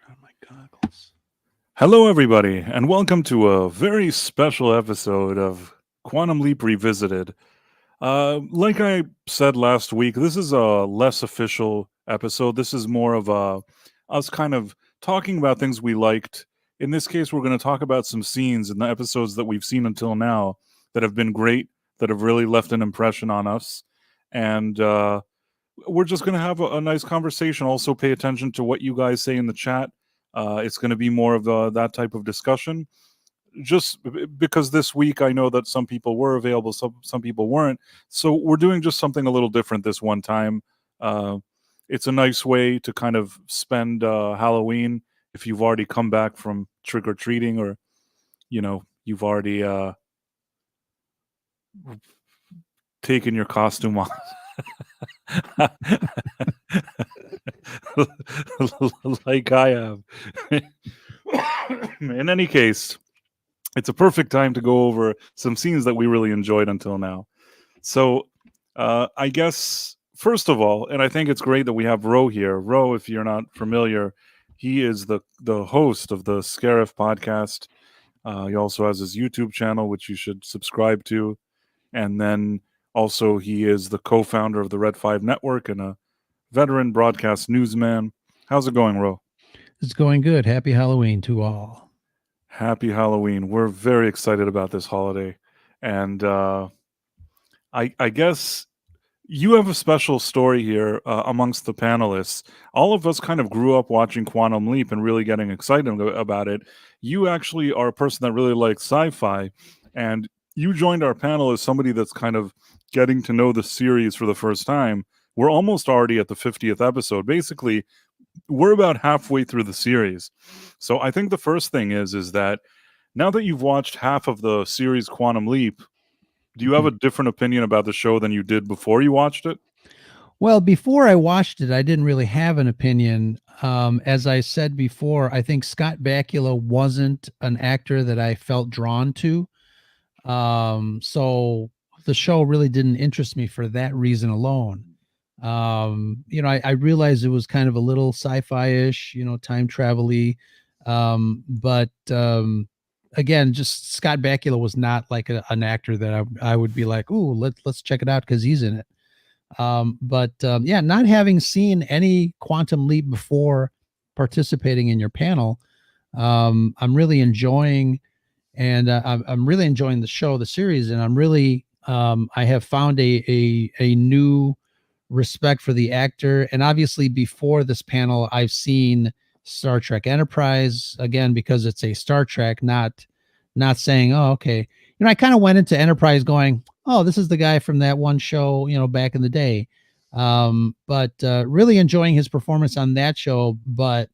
My goggles. Hello, everybody, and welcome to a very special episode of Quantum Leap Revisited. Like I said last week, this is a less official episode. This is more of us kind of talking about things we liked. In this case, we're going to talk about some scenes in the episodes that we've seen until now that have been great, that have really left an impression on us. And we're just going to have a nice conversation. Also, pay attention to what you guys say in the chat. It's going to be more of that type of discussion. Just because this week I know that some people were available, some people weren't. So we're doing just something a little different this one time. It's a nice way to kind of spend Halloween if you've already come back from trick-or-treating, or, you know, you've already taken your costume off. Like I have. In any case, it's a perfect time to go over some scenes that we really enjoyed until now. So I guess, first of all, and I think it's great that we have Ro here. Ro, if you're not familiar, he is the host of the Sacrif Podcast. He also has his YouTube channel, which you should subscribe to. And then also he is the co-founder of the Red 5 Network and a veteran broadcast newsman. How's it going, Ro? It's going good. Happy Halloween to all. Happy Halloween. We're very excited about this holiday. And I guess you have a special story here amongst the panelists. All of us kind of grew up watching Quantum Leap and really getting excited about it. You actually are a person that really likes sci-fi, and you joined our panel as somebody that's kind of getting to know the series for the first time. We're almost already at the 50th episode. Basically, we're about halfway through the series. So I think the first thing is that now that you've watched half of the series Quantum Leap, do you have a different opinion about the show than you did before you watched it? Well, before I watched it, I didn't really have an opinion. As I said before, I think Scott Bakula wasn't an actor that I felt drawn to. So the show really didn't interest me for that reason alone. I realized it was kind of a little sci-fi-ish, time travel-y. But again, just Scott Bakula was not like an actor that I would be like, ooh, let's check it out because he's in it. Not having seen any Quantum Leap before participating in your panel, I'm really enjoying, and I'm really enjoying the show, the series, and I'm really I have found a new respect for the actor. And obviously before this panel, I've seen Star Trek Enterprise, again because it's a Star Trek, not saying, oh, okay. I kind of went into Enterprise going, oh, this is the guy from that one show, back in the day. But really enjoying his performance on that show. But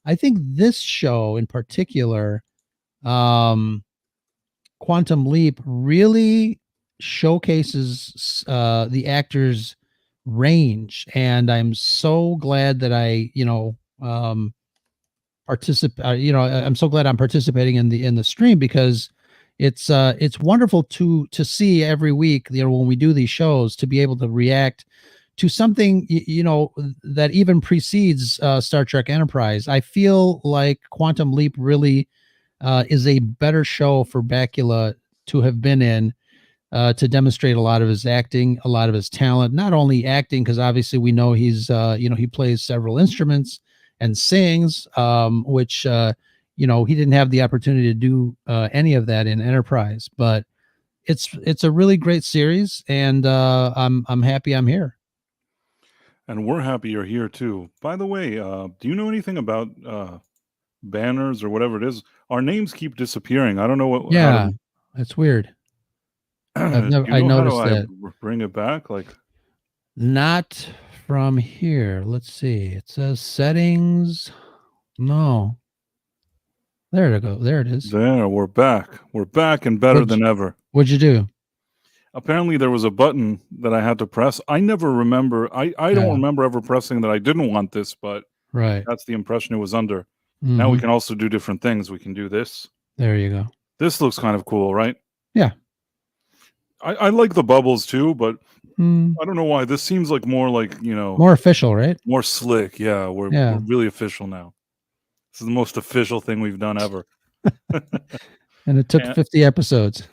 I think this show in particular, Quantum Leap, really showcases the actor's range, and I'm so glad that I participate. I'm so glad I'm participating in the stream, because it's wonderful to see every week, when we do these shows, to be able to react to something that even precedes Star Trek Enterprise. I feel like Quantum Leap really is a better show for Bakula to have been in, to demonstrate a lot of his acting, a lot of his talent. Not only acting, because obviously we know he's he plays several instruments and sings, which he didn't have the opportunity to do any of that in Enterprise. But it's a really great series, and I'm happy I'm here. And we're happy you're here too. By the way, do you know anything about banners or whatever it is? Our names keep disappearing. I don't know what. Yeah, that's weird. I noticed that. Bring it back, like not from here. Let's see. It says settings. No. There it go. There it is. There, we're back. We're back and better than ever. What'd you do? Apparently there was a button that I had to press. I never remember. I don't remember ever pressing that I didn't want this, but right. That's the impression it was under. Mm-hmm. Now we can also do different things. We can do this. There you go. This looks kind of cool, right? Yeah. I like the bubbles too, but I don't know why. This seems like more like, more official, right? More slick. Yeah, we're really official now. This is the most official thing we've done ever. And it took 50 episodes.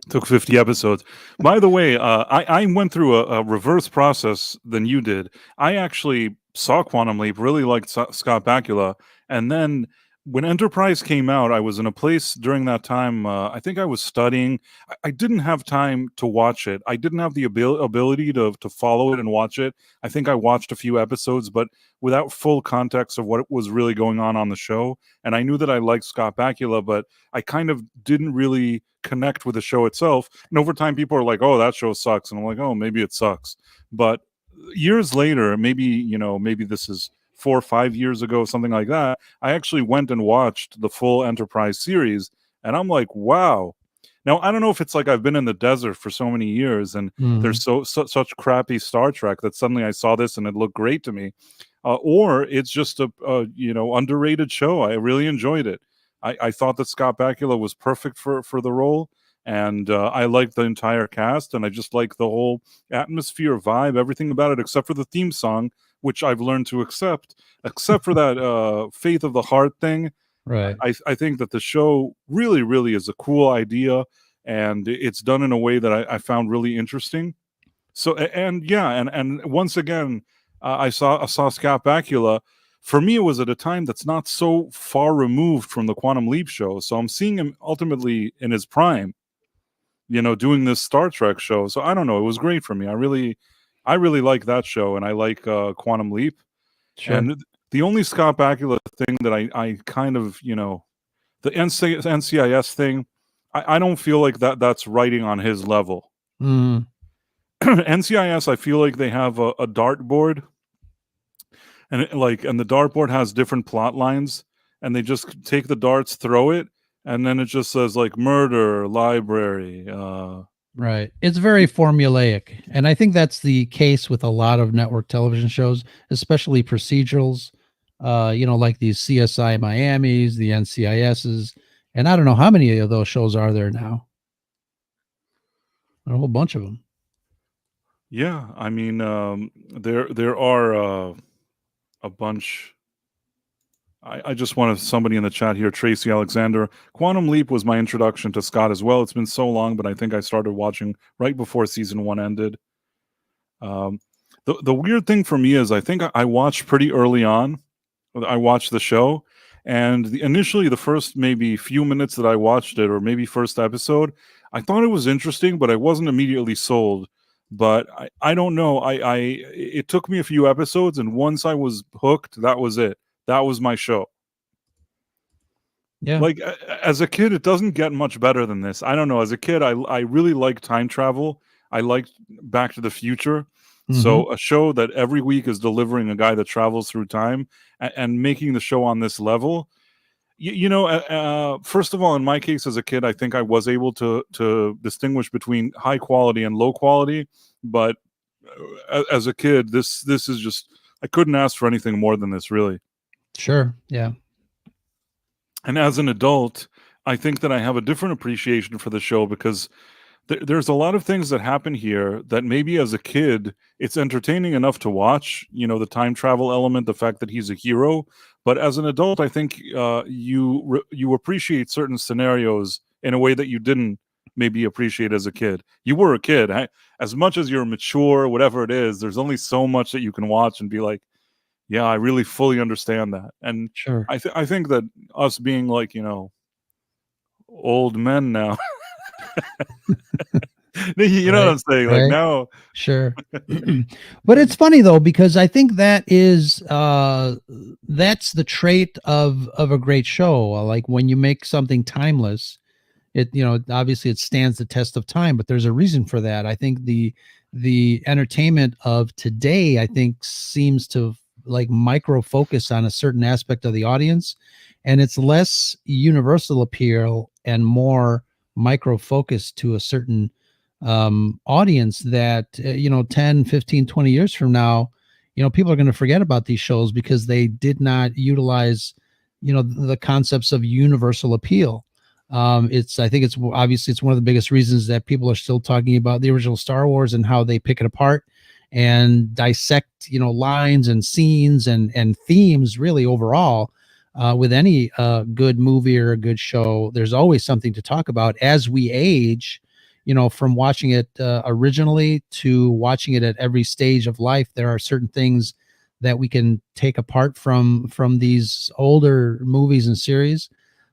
Took 50 episodes. By the way, I went through a reverse process than you did. I actually saw Quantum Leap, really liked Scott Bakula, and then when Enterprise came out, I was in a place during that time. I think I was studying. I didn't have time to watch it. I didn't have the ability to follow it and watch it. I think I watched a few episodes, but without full context of what was really going on the show. And I knew that I liked Scott Bakula, but I kind of didn't really connect with the show itself. And over time, people are like, "Oh, that show sucks," and I'm like, "Oh, maybe it sucks." But years later, maybe this is 4 or 5 years ago, something like that, I actually went and watched the full Enterprise series, and I'm like, wow. Now, I don't know if it's like I've been in the desert for so many years and there's such crappy Star Trek that suddenly I saw this and it looked great to me, or it's just a underrated show. I really enjoyed it. I thought that Scott Bakula was perfect for the role, and I liked the entire cast, and I just like the whole atmosphere, vibe, everything about it, except for the theme song, which I've learned to accept for that Faith of the Heart thing. Right. I think that the show really, really is a cool idea, and it's done in a way that I found really interesting. So, and once again, I saw Scott Bakula. For me, it was at a time that's not so far removed from the Quantum Leap show. So I'm seeing him ultimately in his prime, doing this Star Trek show. So I don't know. It was great for me. I really like that show, and I like Quantum Leap. Sure. And the only Scott Bakula thing that I kind of, the NCIS thing, I don't feel like that's writing on his level. NCIS, I feel like they have a dartboard, and the dartboard has different plot lines, and they just take the darts, throw it, and then it just says like murder, library. Right. It's very formulaic. And I think that's the case with a lot of network television shows, especially procedurals, like these CSI Miamis, the NCISs. And I don't know how many of those shows are there now. A whole bunch of them. Yeah. I mean, there are a bunch. I just wanted somebody in the chat here, Tracy Alexander. Quantum Leap was my introduction to Scott as well. It's been so long, but I think I started watching right before season 1 ended. The weird thing for me is I think I watched pretty early on. I watched the show, and initially the first maybe few minutes that I watched it, or maybe first episode, I thought it was interesting, but I wasn't immediately sold. But I don't know. It took me a few episodes, and once I was hooked, that was it. That was my show. Yeah. Like as a kid, it doesn't get much better than this. I don't know. As a kid, I really liked time travel. I liked Back to the Future. So a show that every week is delivering a guy that travels through time and making the show on this level. First of all, in my case as a kid, I think I was able to distinguish between high quality and low quality. But as a kid, this is just, I couldn't ask for anything more than this, really. Sure. Yeah. And as an adult, I think that I have a different appreciation for the show because there's a lot of things that happen here that maybe as a kid, it's entertaining enough to watch, the time travel element, the fact that he's a hero. But as an adult, I think you appreciate certain scenarios in a way that you didn't maybe appreciate as a kid. You were a kid. As much as you're mature, whatever it is, there's only so much that you can watch and be like, yeah, I really fully understand that. And sure. I think that us being like, old men now, you know what I'm saying? Like now. Sure. But it's funny though, because I think that is, that's the trait of a great show. Like when you make something timeless, it, obviously it stands the test of time, but there's a reason for that. I think the entertainment of today, I think seems to like micro focus on a certain aspect of the audience, and it's less universal appeal and more micro focus to a certain audience that 10, 15, 20 years from now, people are going to forget about these shows because they did not utilize the concepts of universal appeal. I think it's obviously it's one of the biggest reasons that people are still talking about the original Star Wars and how they pick it apart and dissect lines and scenes and themes really overall. with any good movie or a good show, there's always something to talk about as we age. From watching it originally to watching it at every stage of life, there are certain things that we can take apart from these older movies and series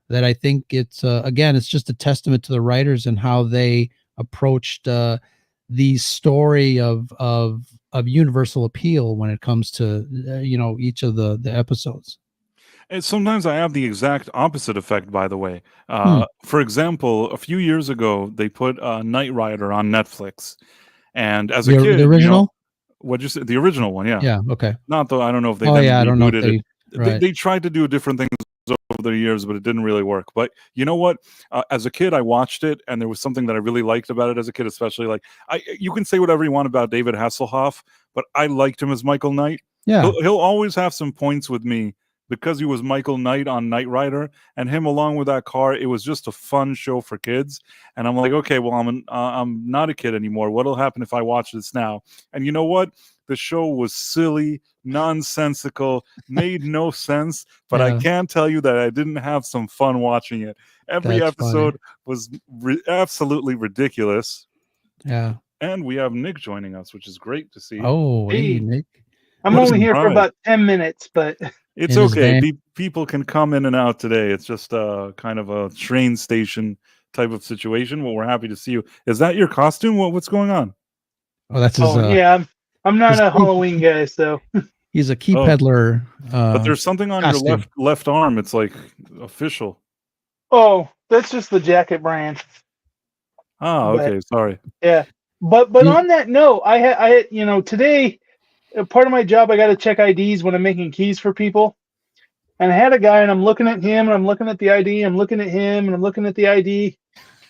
that I think it's again, it's just a testament to the writers and how they approached the story of universal appeal when it comes to each of the episodes. And sometimes I have the exact opposite effect, by the way. Hmm. For example, a few years ago, they put Knight Rider on Netflix. And as a The kid, original? what'd you say? The original one, yeah. Yeah. Okay. Not the, I don't know if they Oh then yeah. I don't know if rebooted it. right. They tried to do different things over the years, but it didn't really work. But you know what? As a kid, I watched it, and there was something that I really liked about it as a kid, especially like you can say whatever you want about David Hasselhoff, but I liked him as Michael Knight. Yeah. He'll always have some points with me because he was Michael Knight on Knight Rider, and him along with that car. It was just a fun show for kids, and I'm like, okay, well, I'm not a kid anymore. What'll happen if I watch this now? And you know what? The show was silly, nonsensical, made no sense, but I Yeah. can't tell you that I didn't have some fun watching it. Every That's episode funny. was absolutely ridiculous. Yeah. And we have Nick joining us, which is great to see. Oh, hey, Hey. Nick. I'm What a only here for surprise. about 10 minutes, but It's In his okay. van. People can come in and out today. It's just kind of a train station type of situation. Well, we're happy to see you. Is that your costume? What's going on? Oh, that's his. yeah, I'm not his a key- Halloween guy, so He's a key Oh. peddler. But there's something on your costume. left arm. It's like official. that's just the jacket brand. Ah, But- okay. Sorry. Yeah, but You- on that note, I had today, part of my job, I got to check IDs when I'm making keys for people, and I had a guy, and I'm looking at him, and I'm looking at the ID, I'm looking at him, and I'm looking at the ID,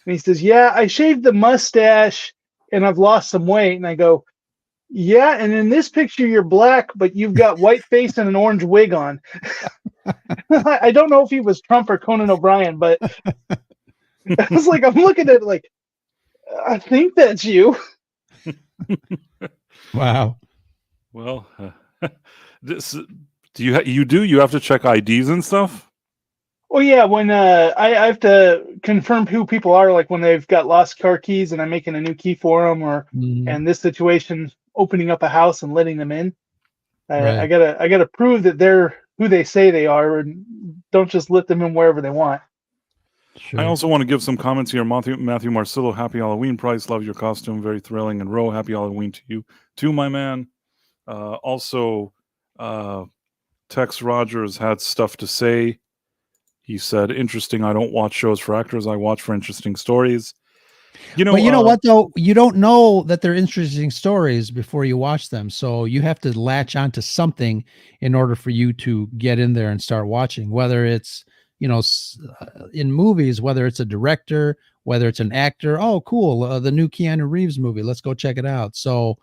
and he says, "Yeah, I shaved the mustache, and I've lost some weight," and I go, "Yeah, and in this picture you're black, but you've got white face and an orange wig on." I don't know if he was Trump or Conan O'Brien, but I was like, I'm looking at it like, I think that's you. Wow. Well, this you have to check IDs and stuff. Well, yeah, when I have to confirm who people are, like when they've got lost car keys and I'm making a new key for them, or Mhm. and this situation, opening up a house and letting them in. Right. I gotta prove that they're who they say they are, and don't just let them in wherever they want. Sure. I also want to give some comments here. Matthew Marcillo, happy Halloween. Price, love your costume, very thrilling. And Roe, happy Halloween to you too, my man. Also, Tex Rogers had stuff to say. He said, interesting. I don't watch shows for actors. I watch for interesting stories. But you know what, though? You don't know that they're interesting stories before you watch them. So you have to latch onto something in order for you to get in there and start watching, whether it's, in movies, whether it's a director, whether it's an actor. Oh, cool. The new Keanu Reeves movie. Let's go check it out. So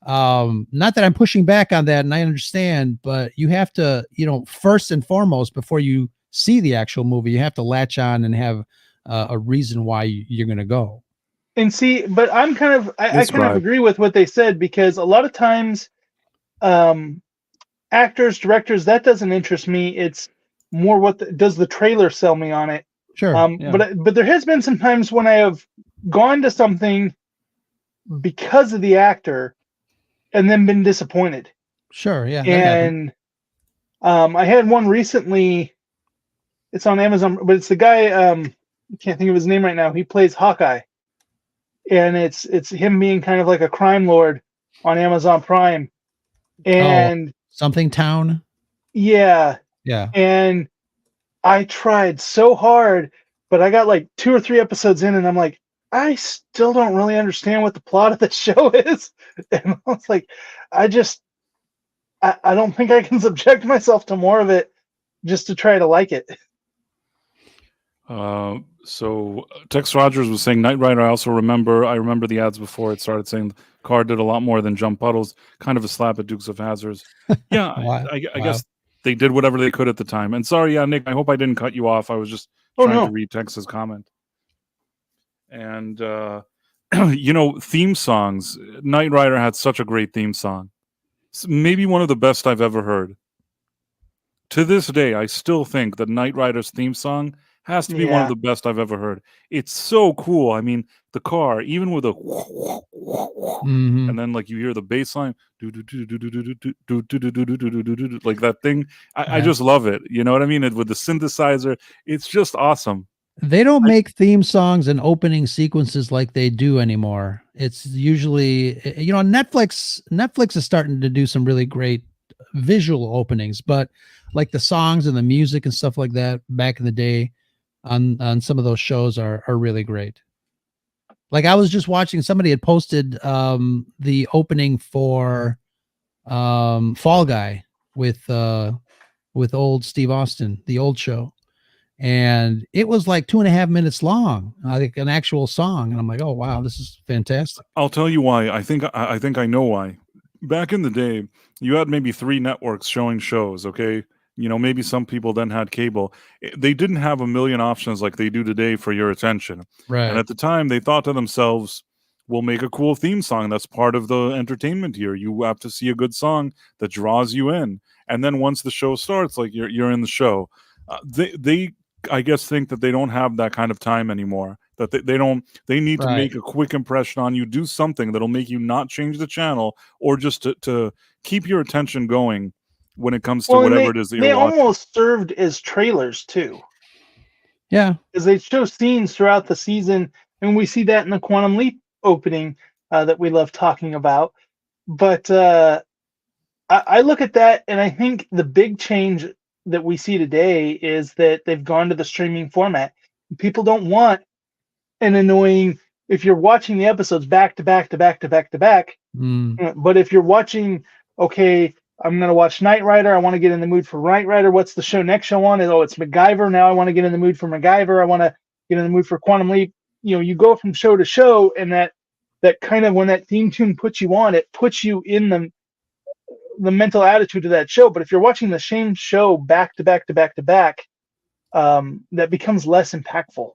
not that I'm pushing back on that, and I understand, but you have to, first and foremost, before you see the actual movie, you have to latch on and have a reason why you're going to go. And see, but I'm kind of I kind of Describe. agree with what they said, because a lot of times, actors, directors, that doesn't interest me. It's more what does the trailer sell me on it. Sure. Yeah. But there has been some times when I have gone to something because of the actor and then been disappointed. Sure. Yeah. that happens. And I had one recently. It's on Amazon, but it's the guy. I can't think of his name right now. He plays Hawkeye, and it's him being kind of like a crime lord on Amazon Prime. And Something Town. yeah, Yeah. and I tried so hard, but I got like 2 or 3 episodes in, and I'm like, I still don't really understand what the plot of the show is. And I was like, I don't think I can subject myself to more of it just to try to like it. So Tex Rogers was saying Knight Rider. I remember the ads before it started saying the car did a lot more than jump puddles. Kind of a slap at Dukes of Hazzard. Yeah, Wow. I guess they did whatever they could at the time. And sorry, Nick, I hope I didn't cut you off. I was just trying to read Tex's comment. And theme songs. Knight Rider had such a great theme song. Maybe one of the best I've ever heard. to this day, I still think that Knight Rider's theme song has to be one of Yeah. the best I've ever heard. It's so cool. I mean, the car, even with a Mhm. and then like you hear the bass line, like that thing. I Yeah. just love it. You know what I mean? And with the synthesizer, it's just awesome. They don't make theme songs and opening sequences like they do anymore. It's usually, Netflix is starting to do some really great visual openings, but like the songs and the music and stuff like that back in the day on some of those shows are really great. Like I was just watching, somebody had posted the opening for Fall Guy with old Steve Austin, the old show, and it was like 2.5 minutes long, like an actual song. And I'm like, oh wow, this is fantastic. I'll tell you why. I think I know why. Back in the day, you had maybe 3 networks showing shows, okay? Maybe some people then had cable. They didn't have a million options like they do today for your attention. And Right. at the time, they thought to themselves, we'll make a cool theme song. That's part of the entertainment here. You have to see a good song that draws you in. And then once the show starts, like you're in the show. They I guess think that they don't have that kind of time anymore. That they need to Right. make a quick impression on you, do something that'll make you not change the channel, or just to keep your attention going when it comes to Well, and whatever it is that they you're watching. almost served as trailers too, Yeah. because they show scenes throughout the season, and we see that in the Quantum Leap opening that we love talking about. But I look at that, and I think the big change that we see today is that they've gone to the streaming format. People don't want an annoying, if you're watching the episodes back to back to back to back to back. Mm. But if you're watching, okay, I'm going to watch Knight Rider. I want to get in the mood for Knight Rider. What's the next show on? Oh, it's MacGyver. Now I want to get in the mood for MacGyver. I want to get in the mood for Quantum Leap. You go from show to show, and that kind of, when that theme tune puts you on, it puts you in the mental attitude of that show. But if you're watching the same show back to back to back to back, that becomes less impactful.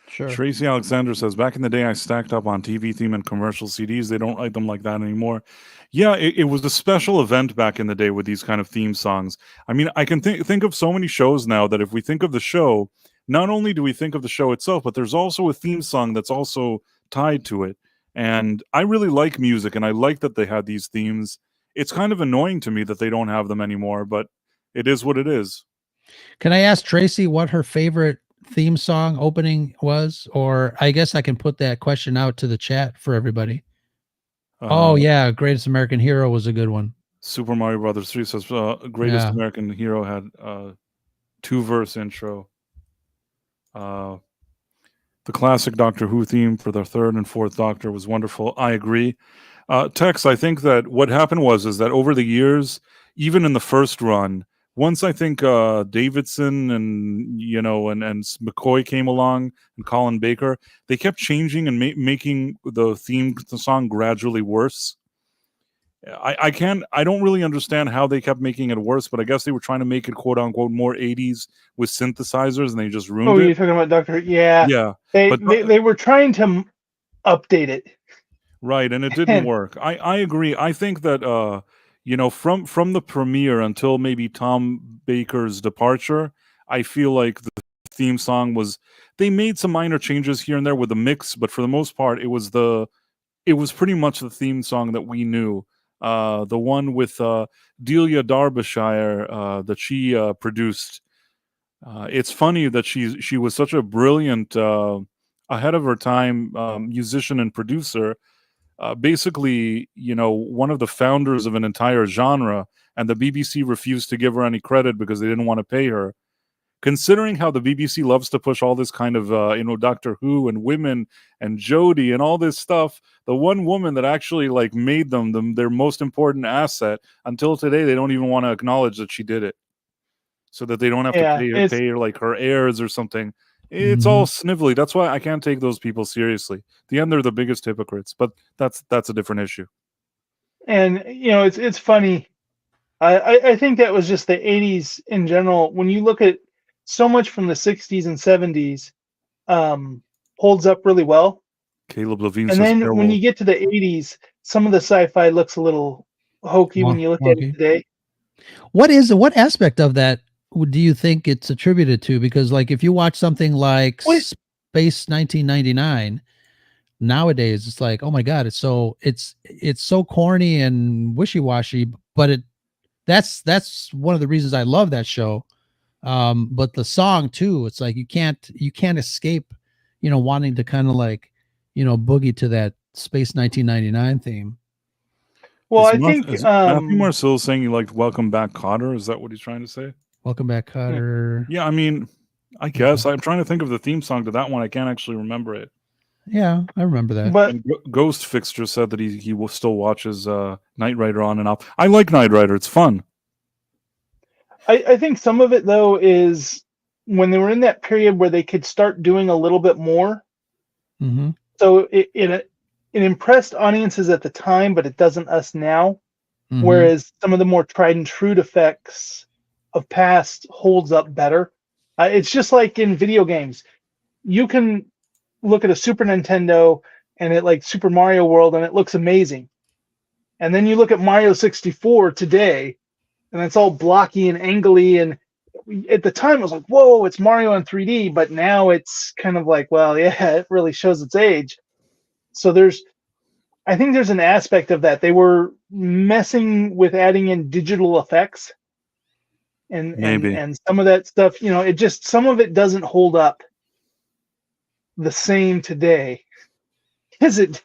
Sure. Tracy Alexander says, back in the day, I stacked up on TV theme and commercial CDs. They don't write them like that anymore. Yeah, it was a special event back in the day with these kind of theme songs. I mean, I can think of so many shows now that if we think of the show, not only do we think of the show itself, but there's also a theme song that's also tied to it. And I really like music, and I like that they had these themes. It's kind of annoying to me that they don't have them anymore, but it is what it is. Can I ask Tracy what her favorite theme song opening was? Or I guess I can put that question out to the chat for everybody. Oh yeah, Greatest American Hero was a good one. Super Mario Brothers 3 says Greatest American Hero had 2-verse intro. The classic Doctor Who theme for the 3rd and 4th Doctor was wonderful. I agree. Tex, I think that what happened is that over the years, even in the first run, once I think Davidson and and McCoy came along and Colin Baker, they kept changing and making the song gradually worse. I don't really understand how they kept making it worse, but I guess they were trying to make it quote unquote more 80s with synthesizers, and they just ruined it. Oh, you're talking about Doctor? Yeah. Yeah. They were trying to update it. Right, and it didn't work. I agree. I think that from the premiere until maybe Tom Baker's departure, I feel like the theme song they made some minor changes here and there with the mix, but for the most part, it was pretty much the theme song that we knew. The one with Delia Derbyshire that she produced. It's funny that she was such a brilliant, ahead of her time musician and producer. Basically, one of the founders of an entire genre, and the BBC refused to give her any credit because they didn't want to pay her. Considering how the BBC loves to push all this kind of, Doctor Who and women and Jodie and all this stuff, the one woman that actually made them their most important asset, until today, they don't even want to acknowledge that she did it, so that they don't have to pay her like her heirs or something. It's all snivelly. That's why I can't take those people seriously. At the end, they're the biggest hypocrites, but that's a different issue. And it's funny. I think that was just the 80s in general. When you look at so much from the 60s and 70s, holds up really well. Caleb Levine and says then when you get to the 80s, some of the sci-fi looks a little hokey when you look at it today. What aspect of that do you think it's attributed to? Because like if you watch something like Wait. Space 1999 nowadays, it's like, oh my god, it's so corny and wishy-washy, but that's one of the reasons I love that show. But the song too, it's like you can't escape, wanting to kind of like, boogie to that Space 1999 theme. Well, I think is Matthew Marcel saying you liked Welcome Back, Kotter? Is that what he's trying to say? Welcome Back, Kotter. Yeah, I mean, I guess I'm trying to think of the theme song to that one. I can't actually remember it. Yeah, I remember that. But And Ghost Fixture said that he will still watches Knight Rider on and off. I like Knight Rider; it's fun. I think some of it though is when they were in that period where they could start doing a little bit more. Mm-hmm. So it impressed audiences at the time, but it doesn't us now. Mm-hmm. Whereas some of the more tried and true effects of past holds up better. It's just like in video games. You can look at a Super Nintendo and it like Super Mario World and it looks amazing. And then you look at Mario 64 today and it's all blocky and angly. And at the time it was like, whoa, it's Mario in 3D. But now it's kind of like, well, yeah, it really shows its age. So I think there's an aspect of that. They were messing with adding in digital effects. And some of that stuff, it just, some of it doesn't hold up the same today as it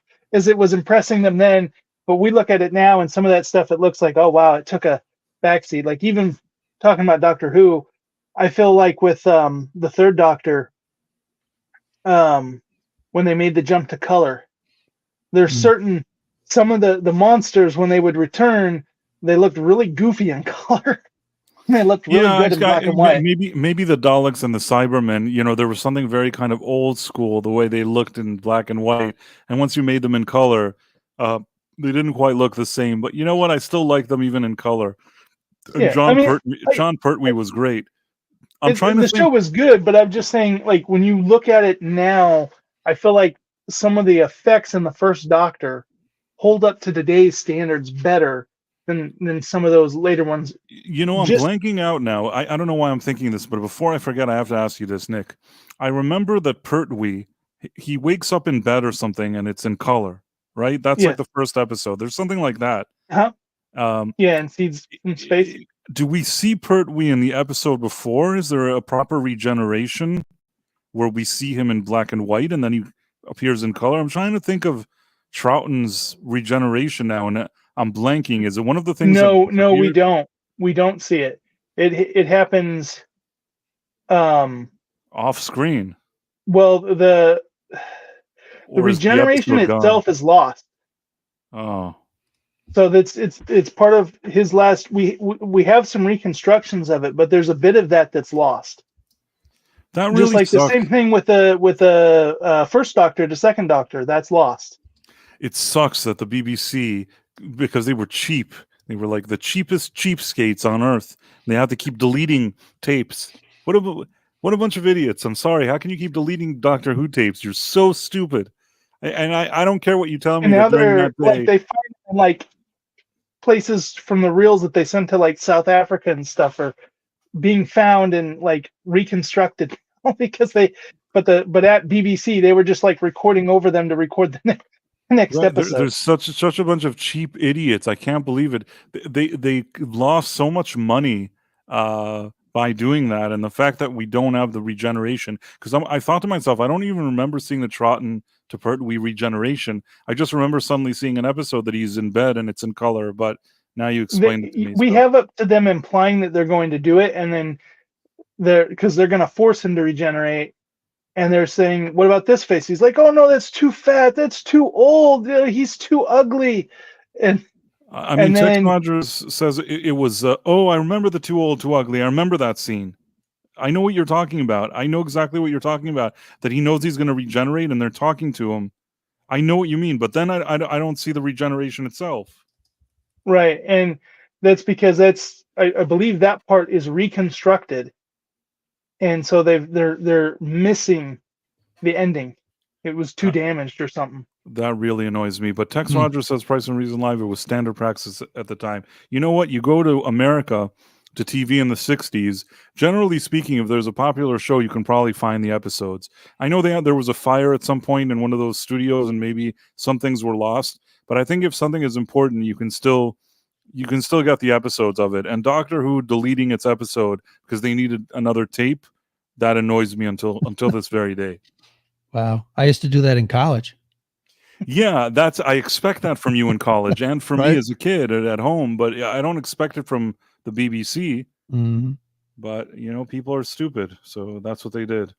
was impressing them then. But we look at it now and some of that stuff, it looks like, oh wow, it took a backseat. Like even talking about Doctor Who, I feel like with the third Doctor, when they made the jump to color, there's certain, some of the monsters when they would return, they looked really goofy in color. They looked really good in black and white. Maybe the Daleks and the Cybermen, there was something very kind of old school, the way they looked in black and white. And once you made them in color, they didn't quite look the same. But you know what? I still like them even in color. And John Pertwee was great. The show was good, but I'm just saying, like, when you look at it now, I feel like some of the effects in the first Doctor hold up to today's standards better than some of those later ones. I'm blanking out now. I don't know why I'm thinking this, but before I forget, I have to ask you this, Nick. I remember that Pertwee, he wakes up in bed or something, and it's in color, right? That's like the first episode. There's something like that. Uh-huh. And Seeds in Space. Do we see Pertwee in the episode before? Is there a proper regeneration where we see him in black and white, and then he appears in color? I'm trying to think of Troughton's regeneration now, and I'm blanking. Is it one of the things? No, we don't. We don't see it. It happens off screen. Well, the regeneration itself is lost. Oh, so it's part of his last. We have some reconstructions of it, but there's a bit of that's lost. That really just like sucked. The same thing with the first Doctor, the second Doctor, that's lost. It sucks that the BBC, because they were cheap, they were like the cheapest cheapskates on earth. They had to keep deleting tapes. What a bunch of idiots! I'm sorry. How can you keep deleting Doctor Who tapes? You're so stupid. And I don't care what you tell me. And now they're like, they find like places from the reels that they sent to like South Africa and stuff are being found and like reconstructed because but at BBC they were just like recording over them to record the next episode. There's such a bunch of cheap idiots. I can't believe it. They lost so much money by doing that, and the fact that we don't have the regeneration. Because I thought to myself, I don't even remember seeing the Troughton to Pertwee regeneration. I just remember suddenly seeing an episode that he's in bed and it's in color. But now you explained it to me. We have up to them implying that they're going to do it, and then because they're going to force him to regenerate. And they're saying, what about this face? He's like, oh, no, that's too fat. That's too old. He's too ugly. And I mean, Tex Rogers says it was, I remember the too old, too ugly. I remember that scene. I know what you're talking about. I know exactly what you're talking about, that he knows he's going to regenerate and they're talking to him. I know what you mean, but then I don't see the regeneration itself. Right. And that's because I believe that part is reconstructed. And so they're missing the ending. It was too damaged or something. That really annoys me. But Tex Rogers says Price and Reason Live, it was standard practice at the time. You know what? You go to America, to TV in the 60s, generally speaking, if there's a popular show, you can probably find the episodes. I know there was a fire at some point in one of those studios and maybe some things were lost, but I think if something is important, you can still get the episodes of it. And Doctor Who deleting its episode because they needed another tape, that annoys me until this very day. Wow. I used to do that in college. Yeah, I expect that from you in college and from Right? me as a kid at home, but I don't expect it from the BBC. Mm-hmm. But people are stupid, so that's what they did.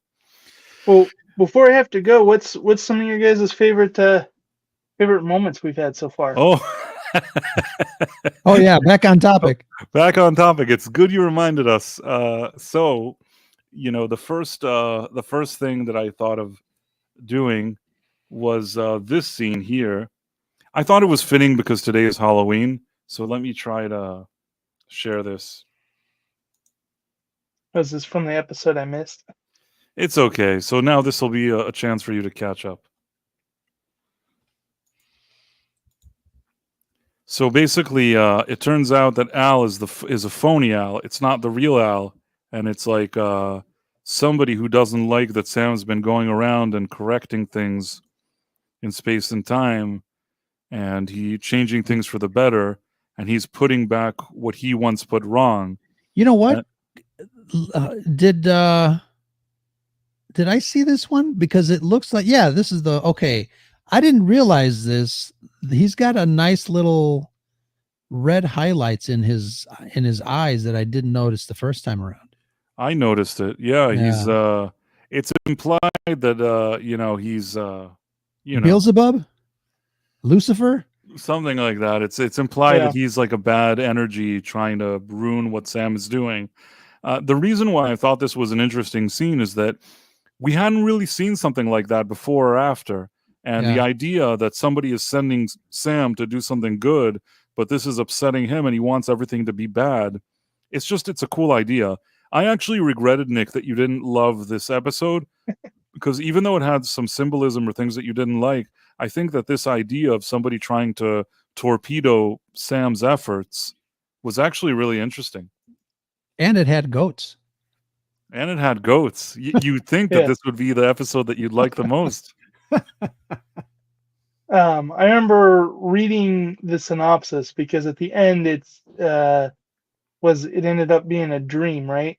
Well, before I have to go, what's some of your guys' favorite moments we've had so far? Oh, Oh yeah, back on topic. Back on topic. It's good you reminded us. So, the first thing that I thought of doing was this scene here. I thought it was fitting because today is Halloween. So let me try to share this. Was this from the episode I missed? It's okay. So now this will be a chance for you to catch up. So basically, it turns out that Al is a phony Al. It's not the real Al, and it's like somebody who doesn't like that Sam's been going around and correcting things in space and time, and he changing things for the better, and he's putting back what he once put wrong. You know what? Did I see this one? Because it looks like, yeah, this is okay. I didn't realize this. He's got a nice little red highlights in his eyes that I didn't notice the first time around. I noticed it. Yeah. He's it's implied that he's Beelzebub? Lucifer? Something like that. It's implied that he's like a bad energy trying to ruin what Sam is doing. The reason why I thought this was an interesting scene is that we hadn't really seen something like that before or after. And the idea that somebody is sending Sam to do something good, but this is upsetting him and he wants everything to be bad. It's a cool idea. I actually regretted, Nick, that you didn't love this episode because even though it had some symbolism or things that you didn't like, I think that this idea of somebody trying to torpedo Sam's efforts was actually really interesting. And it had goats. You'd think that this would be the episode that you'd like the most. I remember reading the synopsis because at the end it ended up being a dream, right?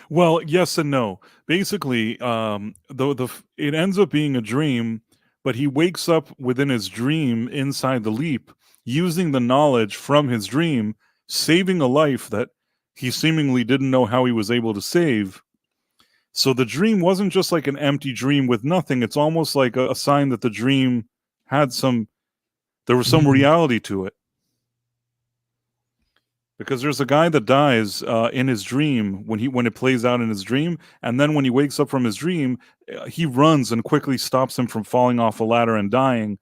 Well, yes and no. Basically, it ends up being a dream, but he wakes up within his dream inside the leap, using the knowledge from his dream, saving a life that he seemingly didn't know how he was able to save. So the dream wasn't just like an empty dream with nothing. It's almost like a sign that the dream had there was some reality to it. Because there's a guy that dies in his dream when it plays out in his dream, and then when he wakes up from his dream, he runs and quickly stops him from falling off a ladder and dying,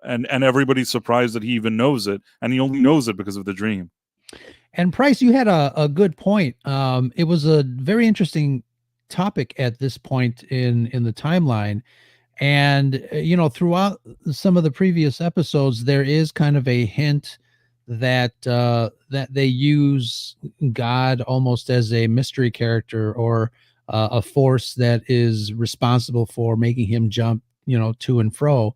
and everybody's surprised that he even knows it, and he only knows it because of the dream. And Price, you had a good point. It was a very interesting topic at this point in the timeline, and throughout some of the previous episodes, there is kind of a hint that they use God almost as a mystery character or a force that is responsible for making him jump, to and fro,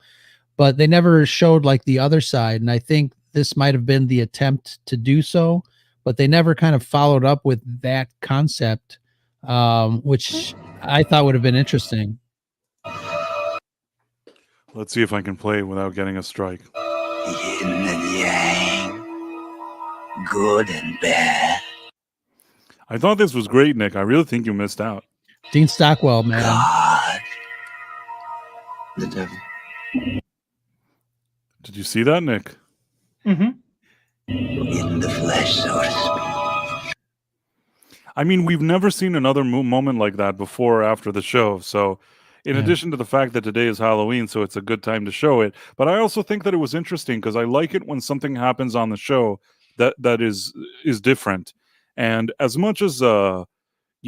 but they never showed like the other side. And I think this might have been the attempt to do so, but they never kind of followed up with that concept, which I thought would have been interesting. Let's see if I can play without getting a strike. Yin and yang, good and bad. I thought this was great, Nick. I really think you missed out. Dean Stockwell, man. God, the devil. Did you see that, Nick? Mm-hmm. In the flesh, so to speak. I mean, we've never seen another moment like that before or after the show. So, in addition to the fact that today is Halloween, so it's a good time to show it. But I also think that it was interesting because I like it when something happens on the show that is different. And as much as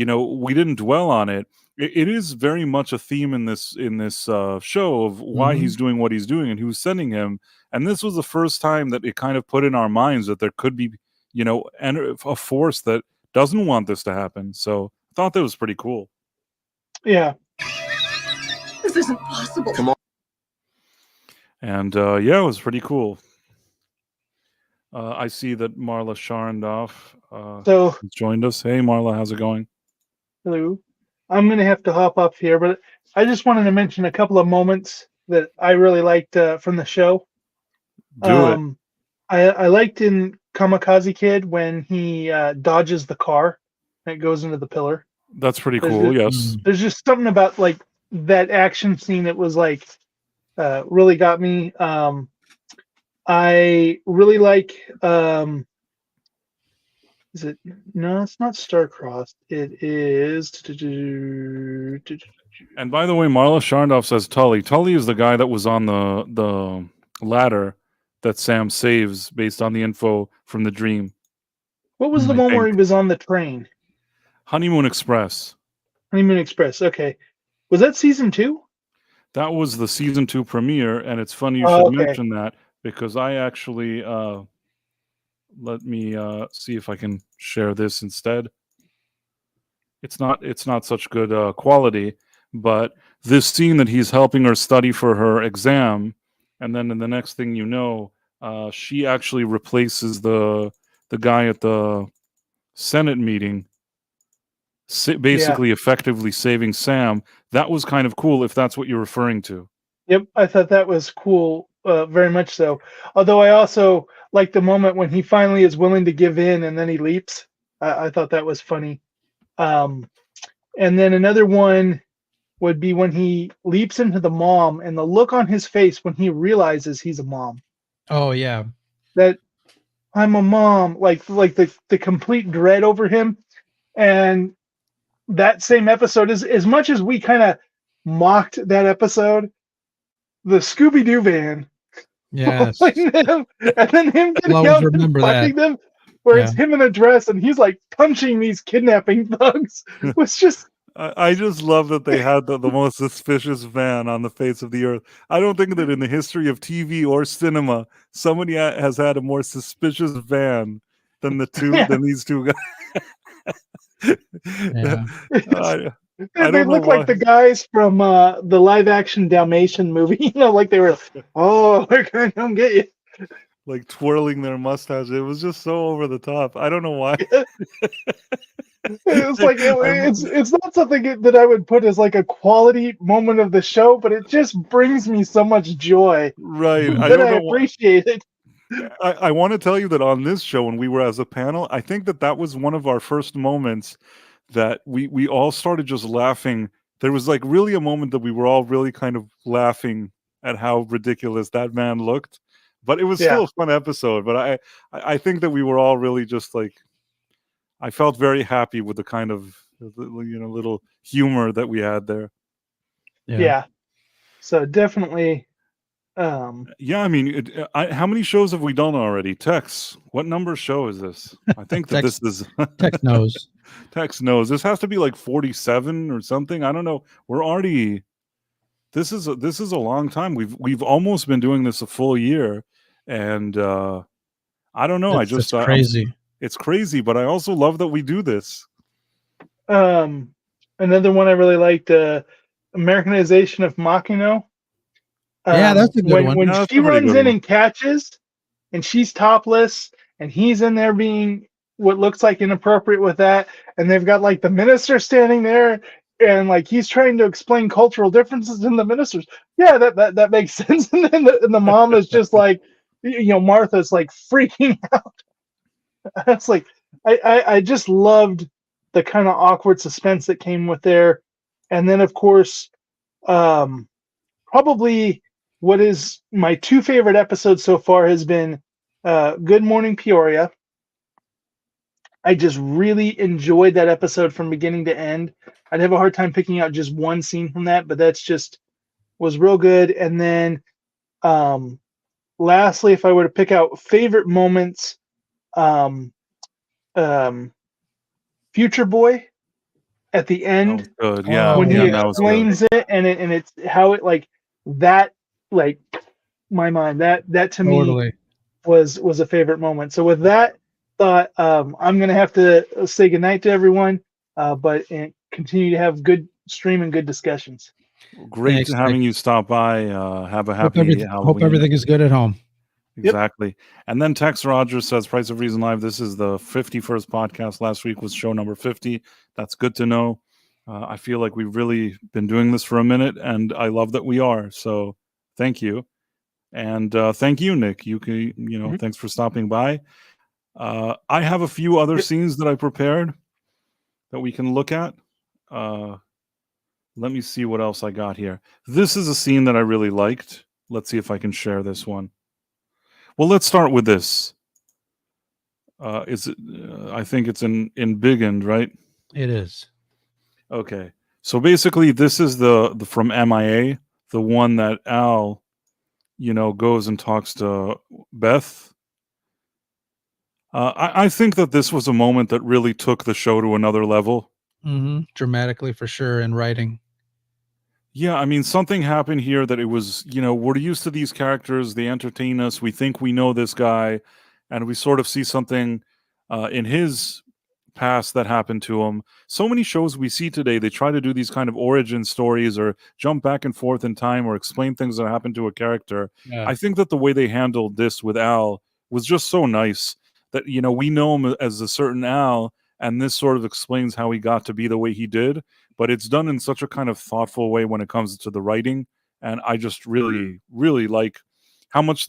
we didn't dwell on it. It is very much a theme in this show of why he's doing what he's doing and who's sending him. And this was the first time that it kind of put in our minds that there could be, a force that doesn't want this to happen. So I thought that was pretty cool. Yeah. This isn't possible. Come on. And it was pretty cool. I see that Marla Sharndoff has joined us. Hey, Marla, how's it going? Hello. I'm going to have to hop up here, but I just wanted to mention a couple of moments that I really liked from the show. Do it. I liked in Kamikaze Kid when he dodges the car and it goes into the pillar. That's pretty cool, yes. There's just something about like that action scene that was like really got me. I really like is it no, it's not Starcrossed. It is And by the way, Marla Sharndoff says Tully. Tully is the guy that was on the ladder that Sam saves based on the info from the dream. What was the one where he was on the train? Honeymoon Express. Honeymoon Express. Okay. Was that season 2? That was the season 2 premiere, and it's funny you should mention that because I actually let me see if I can share this instead. It's not such good quality, but this scene that he's helping her study for her exam, and then in the next thing you know, she actually replaces the guy at the Senate meeting, basically effectively saving Sam. That was kind of cool if that's what you're referring to. Yep, I thought that was cool, very much so. Although I also like the moment when he finally is willing to give in and then he leaps. I thought that was funny. And then another one would be when he leaps into the mom and the look on his face when he realizes he's a mom. Oh yeah. That I'm a mom, like the complete dread over him. And that same episode is as much as we kind of mocked that episode, the Scooby-Doo van. Yes. Them, and then him getting I'll out remember and fighting them, where it's him in a dress and he's like punching these kidnapping thugs. Was just I just love that they had the most suspicious van on the face of the earth. I don't think that in the history of TV or cinema, somebody has had a more suspicious van than than these two guys. Yeah. They look like the guys from the live action Dalmatian movie, like they were, we're gonna come get you. Like twirling their mustache. It was just so over the top. I don't know why. It's like it's not something that I would put as like a quality moment of the show, but it just brings me so much joy. Right. I appreciate it. I want to tell you that on this show, when we were as a panel, I think that was one of our first moments that we all started just laughing. There was like really a moment that we were all really kind of laughing at how ridiculous that man looked. But it was still a fun episode. But I think that we were all really just like, I felt very happy with the kind of little humor that we had there. Yeah. So definitely. I mean, how many shows have we done already? Tex, what number show is this? I think that this is Tex knows. Tex knows. This has to be like 47 or something. I don't know. We're already. This is a long time. We've almost been doing this a full year, and I don't know. It's crazy. It's crazy, but I also love that we do this. Another one I really liked, Americanization of Makino. That's a good one. When she runs in and catches, and she's topless, and he's in there being what looks like inappropriate with that, and they've got like the minister standing there, and like he's trying to explain cultural differences in the ministers. Yeah, that makes sense. And then the mom is just like, Martha's like freaking out. That's like I just loved the kind of awkward suspense that came with there. And then of course, probably what is my 2 favorite episodes so far has been Good Morning Peoria. I just really enjoyed that episode from beginning to end. I'd have a hard time picking out just one scene from that, but that's just was real good. And then lastly, if I were to pick out favorite moments, Future Boy, at the That end was good. Oh, Yeah, when yeah, he that was good. explains it, and it's how it like that, like my mind, that to me totally. was a favorite moment. So with that thought, I'm gonna have to say goodnight to everyone, but and continue to have good stream and good discussions. Great Thanks, Nick. having you stop by. Have a Hope, happy hope Halloween. everything is good at home. Exactly. And then Tex Rogers says, Price of Reason Live, this is the 51st podcast. Last week was show number 50. That's good to know. I feel like we've really been doing this for a minute, and I love that we are. So thank you. And thank you, Nick. Thanks for stopping by. I have a few other scenes that I prepared that we can look at. Let me see what else I got here. This is a scene that I really liked. Let's see if I can share this one. Well, let's start with this. I think it's in Big End, right? It is. Okay. So basically, this is the from MIA, the one that Al, goes and talks to Beth. I think that this was a moment that really took the show to another level. Dramatically, for sure, in writing. Yeah, I mean, something happened here that it was, we're used to these characters. They entertain us. We think we know this guy, and we sort of see something in his past that happened to him. So many shows we see today, they try to do these kind of origin stories or jump back and forth in time or explain things that happened to a character. Yeah. I think that the way they handled this with Al was just so nice that, we know him as a certain Al, and this sort of explains how he got to be the way he did. But it's done in such a kind of thoughtful way when it comes to the writing. And I just really, really like how much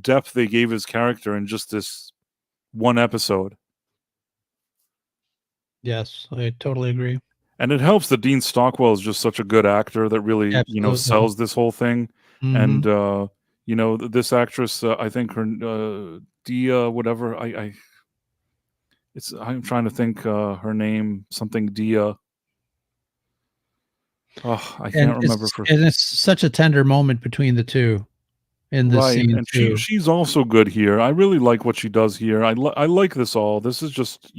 depth they gave his character in just this one episode. Yes, I totally agree. And it helps that Dean Stockwell is just such a good actor that really, Absolutely. sells this whole thing. Mhm. And, this actress, I think her, Dia, whatever, I'm trying to think her name, something Dia. Oh, I can't remember. And it's such a tender moment between the two in this scene and too. she's also good here. I really like what she does here. I like this all. This is just,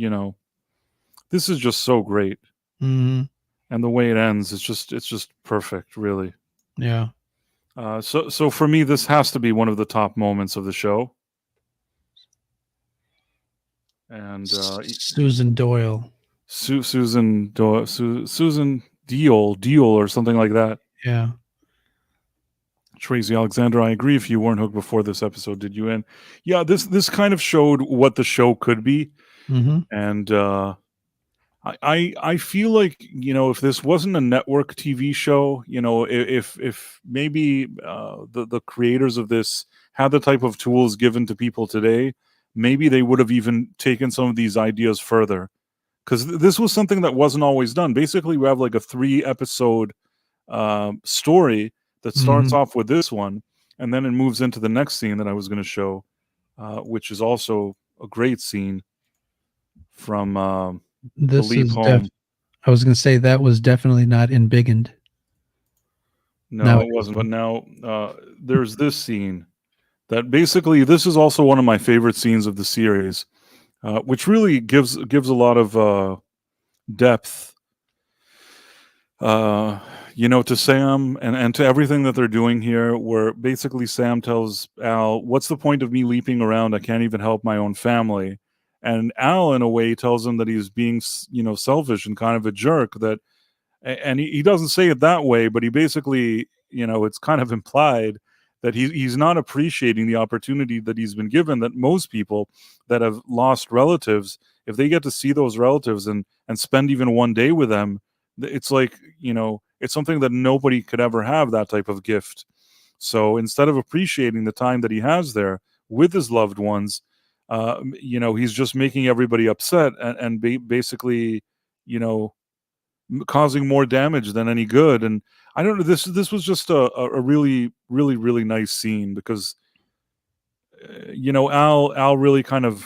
this is just so great. Mhm. And the way it ends, it's just perfect, really. Yeah. So for me, this has to be one of the top moments of the show. And Susan Doyle. Susan Deal or something like that. Yeah. Tracy Alexander, I agree. If you weren't hooked before this episode, did you? And yeah, this kind of showed what the show could be. And I feel like, if this wasn't a network TV show, if maybe the creators of this had the type of tools given to people today, maybe they would have even taken some of these ideas further. Because this was something that wasn't always done. Basically, we have like a 3-episode story that starts off with this one, and then it moves into the next scene that I was going to show, which is also a great scene from This the leap is home. I was going to say that was definitely not in Big End. No, it wasn't. But now there's this scene that basically, this is also one of my favorite scenes of the series, which really gives a lot of depth, to Sam and to everything that they're doing here, where basically Sam tells Al, what's the point of me leaping around? I can't even help my own family. And Al, in a way, tells him that he's being, selfish and kind of a jerk. And he doesn't say it that way, but he basically, it's kind of implied that he's not appreciating the opportunity that he's been given, that most people that have lost relatives, if they get to see those relatives and spend even one day with them, it's like, it's something that nobody could ever have, that type of gift. So instead of appreciating the time that he has there with his loved ones, he's just making everybody upset and basically, causing more damage than any good. And I don't know, this was just a really, really, really nice scene because, Al really kind of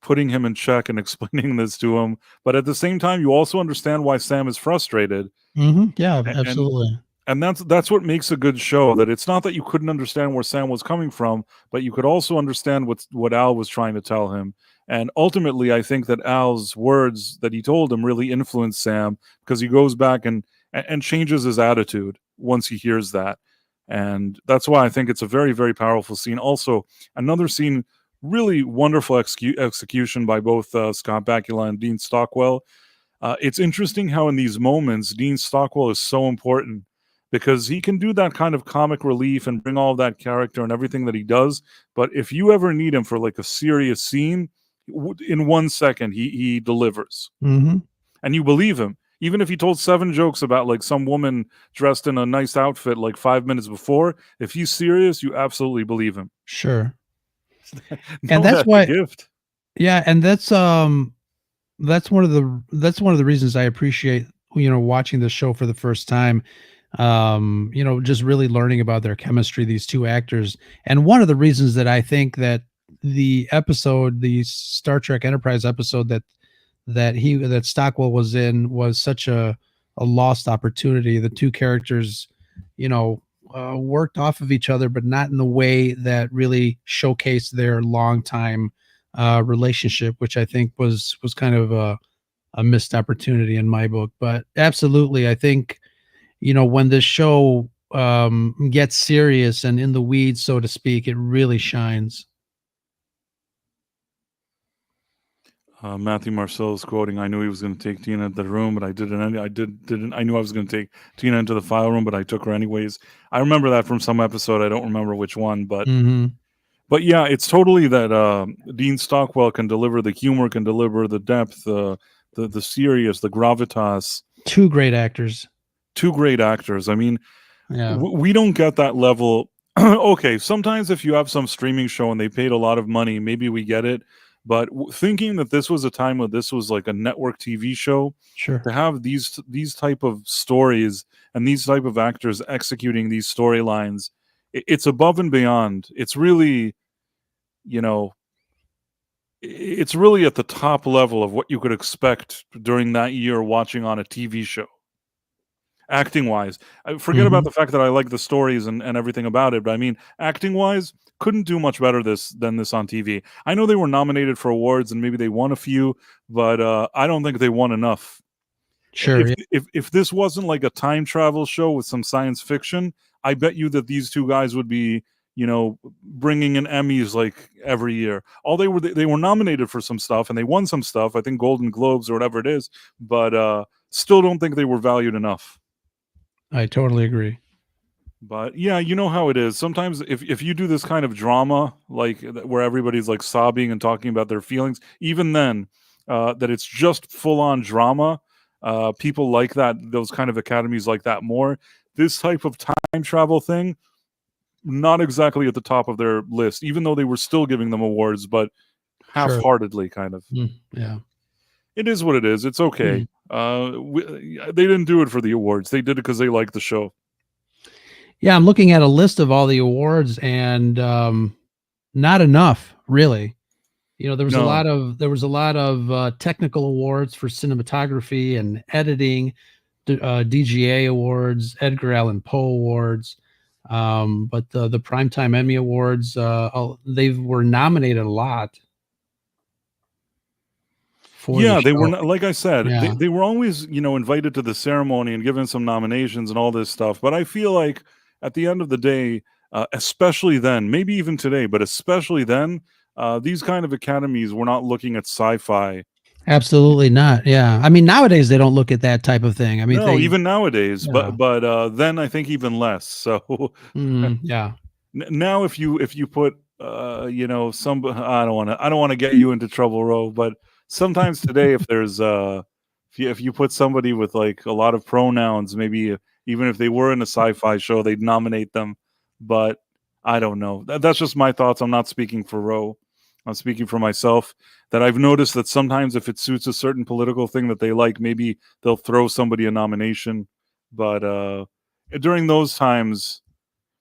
putting him in check and explaining this to him. But at the same time, you also understand why Sam is frustrated. Yeah, absolutely. And that's what makes a good show, that it's not that you couldn't understand where Sam was coming from, but you could also understand what Al was trying to tell him. And ultimately, I think that Al's words that he told him really influenced Sam, because he goes back and changes his attitude once he hears that. And that's why I think it's a very, very powerful scene. Also, another scene, really wonderful execution by both Scott Bakula and Dean Stockwell. It's interesting how in these moments, Dean Stockwell is so important, because he can do that kind of comic relief and bring all of that character and everything that he does. But if you ever need him for like a serious scene, in 1 second, he delivers. Mm-hmm. And you believe him. Even if he told 7 jokes about like some woman dressed in a nice outfit like 5 minutes before, if he's serious, you absolutely believe him. Sure. And that's why, the gift. Yeah, and that's one of the reasons I appreciate, watching the show for the first time. Just really learning about their chemistry, these two actors. And one of the reasons that I think that the Star Trek Enterprise episode that Stockwell was in was such a lost opportunity. The two characters, worked off of each other, but not in the way that really showcased their long time relationship, which I think was kind of a missed opportunity in my book. But absolutely, I think, when this show gets serious and in the weeds, so to speak, it really shines. Matthew Marcel is quoting, "I knew he was going to take Tina into the room, but I didn't. I knew I was going to take Tina into the file room, but I took her anyways." I remember that from some episode. I don't remember which one, but but yeah, it's totally that Dean Stockwell can deliver the humor, can deliver the depth, the serious, the gravitas. Two great actors. I mean, yeah, we don't get that level. Okay, sometimes if you have some streaming show and they paid a lot of money, maybe we get it. But thinking that this was a time where this was like a network TV show, sure, to have these type of stories and these type of actors executing these storylines, it's above and beyond. It's really, it's really at the top level of what you could expect during that year watching on a TV show. Acting wise, I forget about the fact that I like the stories and everything about it, but I mean, acting wise, couldn't do much better than this on TV. I know they were nominated for awards and maybe they won a few, but I don't think they won enough. Sure. If this wasn't like a time travel show with some science fiction, I bet you that these two guys would be, bringing in Emmys like every year. They were nominated for some stuff and they won some stuff. I think Golden Globes or whatever it is, but still don't think they were valued enough. I totally agree. But yeah, you know how it is. Sometimes if you do this kind of drama, like where everybody's like sobbing and talking about their feelings, even then, that it's just full on drama, people like that, those kind of academies like that more. This type of time travel thing, not exactly at the top of their list, even though they were still giving them awards, but half-heartedly kind of. Yeah. It is what it is. It's okay. They didn't do it for the awards. They did it because they liked the show. Yeah, I'm looking at a list of all the awards, and not enough, really. There was a lot of technical awards for cinematography and editing, DGA awards, Edgar Allan Poe awards, but the Primetime Emmy awards, they were nominated a lot. They were not, like I said, they were always, invited to the ceremony and given some nominations and all this stuff. But I feel like at the end of the day, especially then, maybe even today, but especially then, these kind of academies were not looking at sci-fi. Absolutely not. Yeah. I mean, nowadays they don't look at that type of thing. I mean, even nowadays, but then I think even less. So yeah. Now if you put some, I don't want to get you into trouble, Ro, but sometimes today, if there's if you put somebody with like a lot of pronouns, maybe even if they were in a sci-fi show, they'd nominate them. But I don't know. That's just my thoughts. I'm not speaking for Ro. I'm speaking for myself. That I've noticed that sometimes if it suits a certain political thing that they like, maybe they'll throw somebody a nomination. But during those times,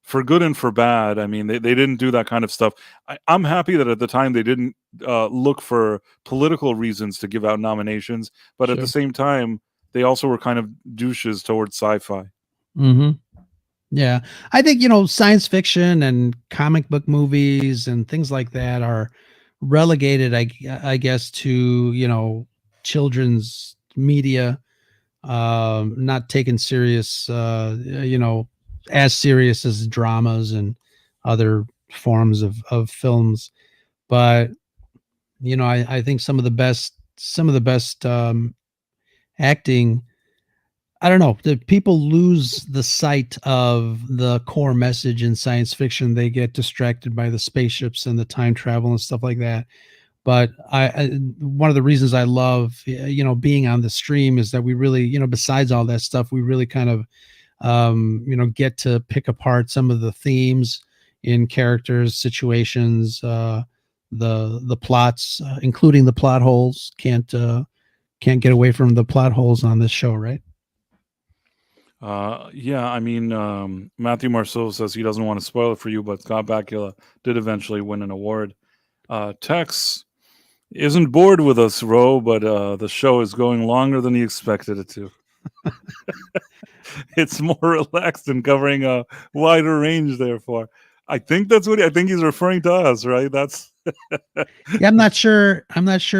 for good and for bad, I mean, they didn't do that kind of stuff. I'm happy that at the time they didn't look for political reasons to give out nominations, but at the same time, they also were kind of douches towards sci-fi. Yeah. I think, science fiction and comic book movies and things like that are relegated, I guess, to children's media, not taken serious, as serious as dramas and other forms of films. But I think some of the best acting. I don't know. The people lose the sight of the core message in science fiction. They get distracted by the spaceships and the time travel and stuff like that. But one of the reasons I love, being on the stream is that we really, besides all that stuff, we really kind of, get to pick apart some of the themes in characters, situations, the plots, including the plot holes. Can't get away from the plot holes on this show, right? Yeah, I mean, Matthew Marceau says he doesn't want to spoil it for you, but Scott Bakula did eventually win an award. Tex isn't bored with us, Ro, but the show is going longer than he expected it to. It's more relaxed and covering a wider range, therefore. I think that's what I think he's referring to us, right? That's Yeah, I'm not sure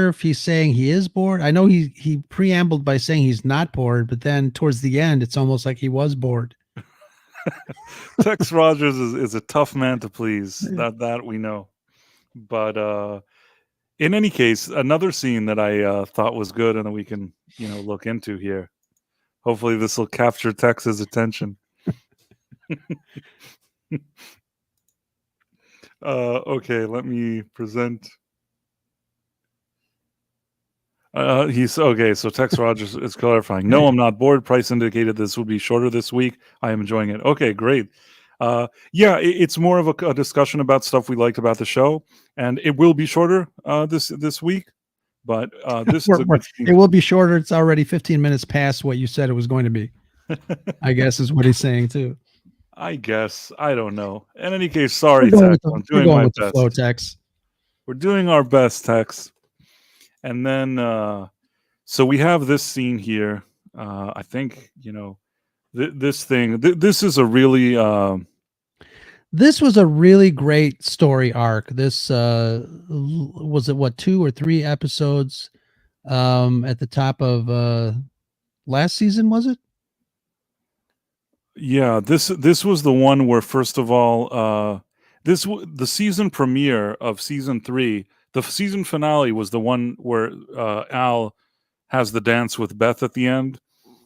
if he's saying he is bored. I know he preambled by saying he's not bored, but then towards the end, it's almost like he was bored. Tex Rogers is a tough man to please. That we know. But in any case, another scene that I thought was good and that we can look into here. Hopefully, this will capture Tex's attention. Okay, let me present. He's okay. So Tex Rogers is clarifying. No, I'm not bored. Price indicated this would be shorter this week. I am enjoying it. Okay, great. Yeah, it's more of a discussion about stuff we liked about the show, and it will be shorter this week. But this is it will be shorter. It's already 15 minutes past what you said it was going to be. I guess is what he's saying too. I guess. I don't know. In any case, sorry, Tex. I'm doing my best. Flow, Tex. We're doing our best, Tex. And then, so we have this scene here. I think, this thing. This is a really. This was a really great story arc. This was it 2 or 3 episodes at the top of last season, was it? Yeah, this was the one where, first of all, the season premiere of season 3. The season finale was the one where Al has the dance with Beth at the end.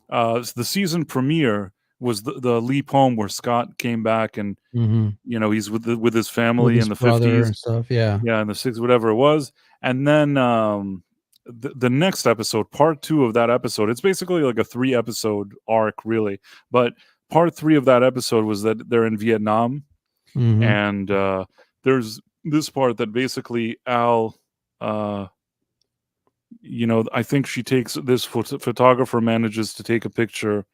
The season premiere was the leap home where Scott came back and he's with his family in the 50s and stuff. Yeah, in the 60s, whatever it was. And then the next episode, part 2 of that episode, it's basically like a 3-episode arc, really. But part 3 of that episode was that they're in Vietnam, and there's this part that basically Al, I think she takes this photographer manages to take a picture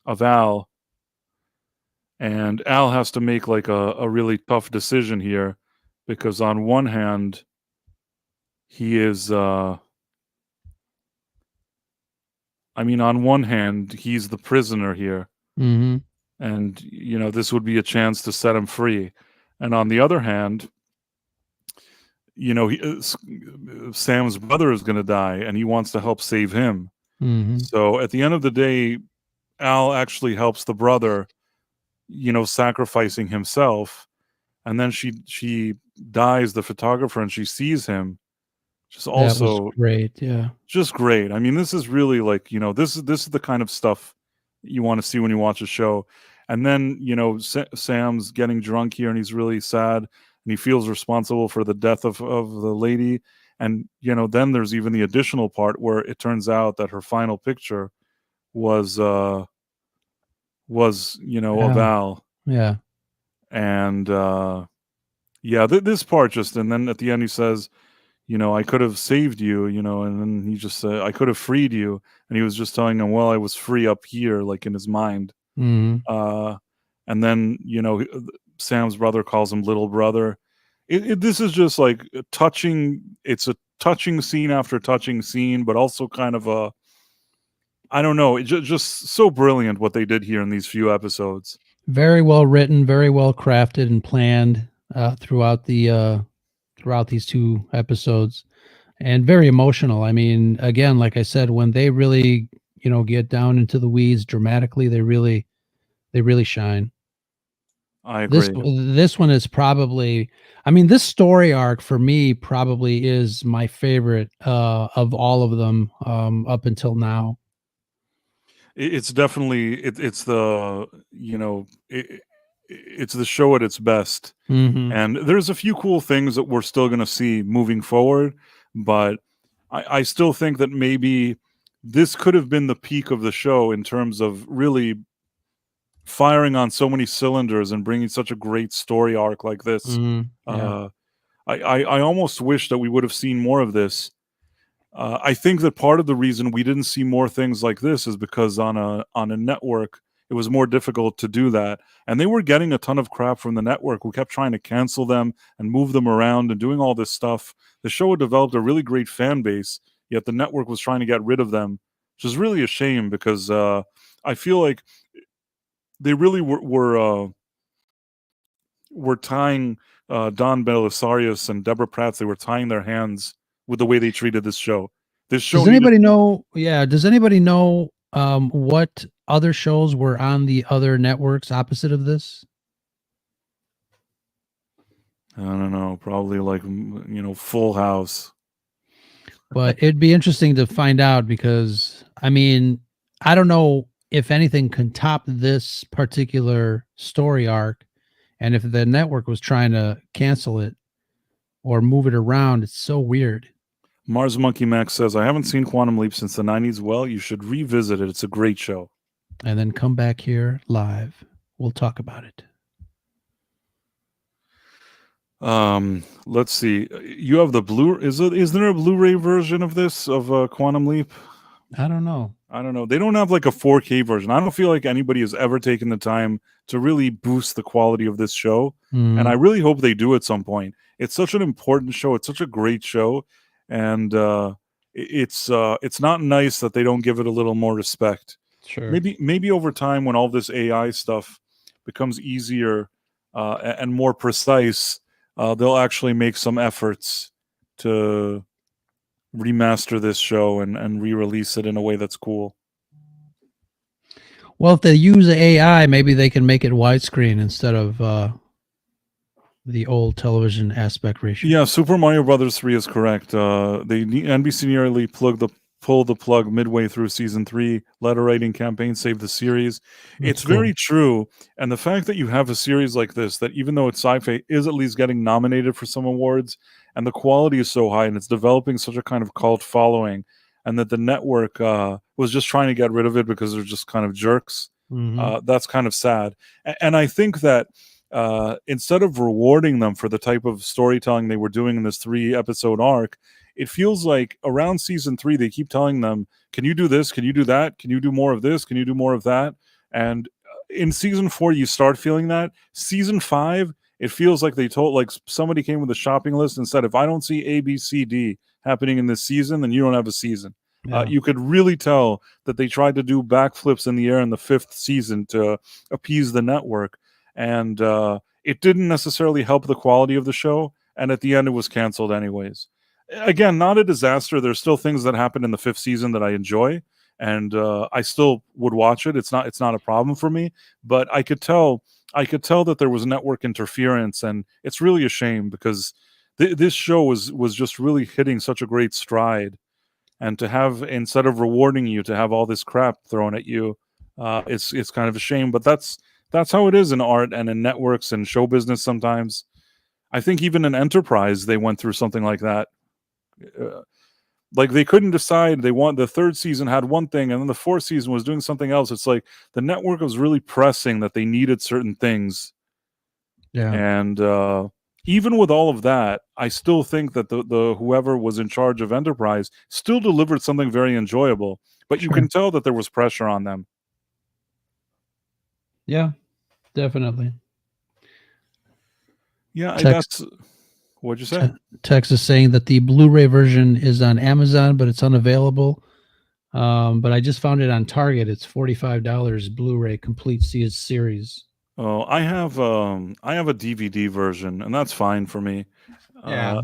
of Al, and Al has to make like a really tough decision here, because on one hand, he is, on one hand, he's the prisoner here. And, this would be a chance to set him free. And on the other hand, Sam's brother is going to die and he wants to help save him. So at the end of the day, Al actually helps the brother, sacrificing himself. And then she dies, the photographer, and she sees him. Just also great. Yeah. Just great. I mean, this is really like, this is the kind of stuff you want to see when you watch a show. And then, Sam's getting drunk here and he's really sad and he feels responsible for the death of the lady. And, then there's even the additional part where it turns out that her final picture was of Al. Yeah. And, this part and then at the end he says, I could have saved you, and then he just said, I could have freed you. And he was just telling him, well, I was free up here, like in his mind. And then, Sam's brother calls him little brother. This is just like touching. It's a touching scene after touching scene, but also kind of I don't know. It's just so brilliant what they did here in these few episodes. Very well written, very well crafted and planned throughout the throughout these 2 episodes, and very emotional. I mean, again, like I said, when they really, get down into the weeds dramatically, they really shine. I This agree. this one is probably, I mean, this story arc for me probably is my favorite of all of them up until now. It's definitely it's the it's the show at its best. Mm-hmm. And there's a few cool things that we're still going to see moving forward, but I still think that maybe this could have been the peak of the show in terms of really firing on so many cylinders and bringing such a great story arc like this. Mm-hmm. Yeah. I almost wish that we would have seen more of this. I think that part of the reason we didn't see more things like this is because on a network it was more difficult to do that, and they were getting a ton of crap from the network who kept trying to cancel them and move them around and doing all this stuff. The show had developed a really great fan base, yet the network was trying to get rid of them, which is really a shame because I feel like they really were tying Don Belisarius and Deborah Pratt. They were tying their hands with the way they treated this show. This show. Does anybody know? Yeah. Does anybody know what other shows were on the other networks opposite of this? I don't know. Probably like Full House. But it'd be interesting to find out because I mean, I don't know if anything can top this particular story arc, and if the network was trying to cancel it or move it around, it's so weird. Mars Monkey Max says, I haven't seen Quantum Leap since the 90s. Well, you should revisit it. It's a great show. And then come back here live. We'll talk about it. Let's see. You have the blue. Is there a Blu-ray version of this of Quantum Leap? I don't know. They don't have like a 4K version. I don't feel like anybody has ever taken the time to really boost the quality of this show. And I really hope they do at some point. It's such an important show. It's such a great show. And it's not nice that they don't give it a little more respect. Sure. Maybe over time when all this AI stuff becomes easier and more precise, they'll actually make some efforts to remaster this show and re-release it in a way that's cool. Well, if they use AI, maybe they can make it widescreen instead of the old television aspect ratio. Yeah, Super Mario Brothers 3 is correct. NBC nearly pulled the plug midway through season 3. Letter writing campaign saved the series. It's cool. Very true. And the fact that you have a series like this, that even though it's sci-fi, is at least getting nominated for some awards, and the quality is so high, and it's developing such a kind of cult following, and that the network was just trying to get rid of it because they're just kind of jerks. That's kind of sad. And I think that instead of rewarding them for the type of storytelling they were doing in this 3-episode arc, it feels like around season 3, they keep telling them, can you do this? Can you do that? Can you do more of this? Can you do more of that? And in season 4, you start feeling that. Season 5, it feels like they told, like somebody came with a shopping list and said, if I don't see A, B, C, D happening in this season, then you don't have a season. Yeah. You could really tell that they tried to do backflips in the air in the 5th season to appease the network. And it didn't necessarily help the quality of the show. And at the end, it was canceled anyways. Again, not a disaster. There's still things that happen in the 5th season that I enjoy. And I still would watch it. It's not a problem for me. But I could tell that there was network interference. And it's really a shame because this show was just really hitting such a great stride. And to have, instead of rewarding you, to have all this crap thrown at you, it's kind of a shame. But that's how it is in art and in networks and show business sometimes. I think even in Enterprise, they went through something like that. Like they couldn't decide. The 3rd season had one thing, and then the 4th season was doing something else. It's like the network was really pressing that they needed certain things. Yeah. And even with all of that, I still think that the whoever was in charge of Enterprise still delivered something very enjoyable. But you can tell that there was pressure on them. Yeah, definitely. Yeah, that's... What'd you say? Tex is saying that the Blu-ray version is on Amazon, but it's unavailable. But I just found it on Target. It's $45 Blu-ray complete series. Oh, I have a DVD version, and that's fine for me. Yeah.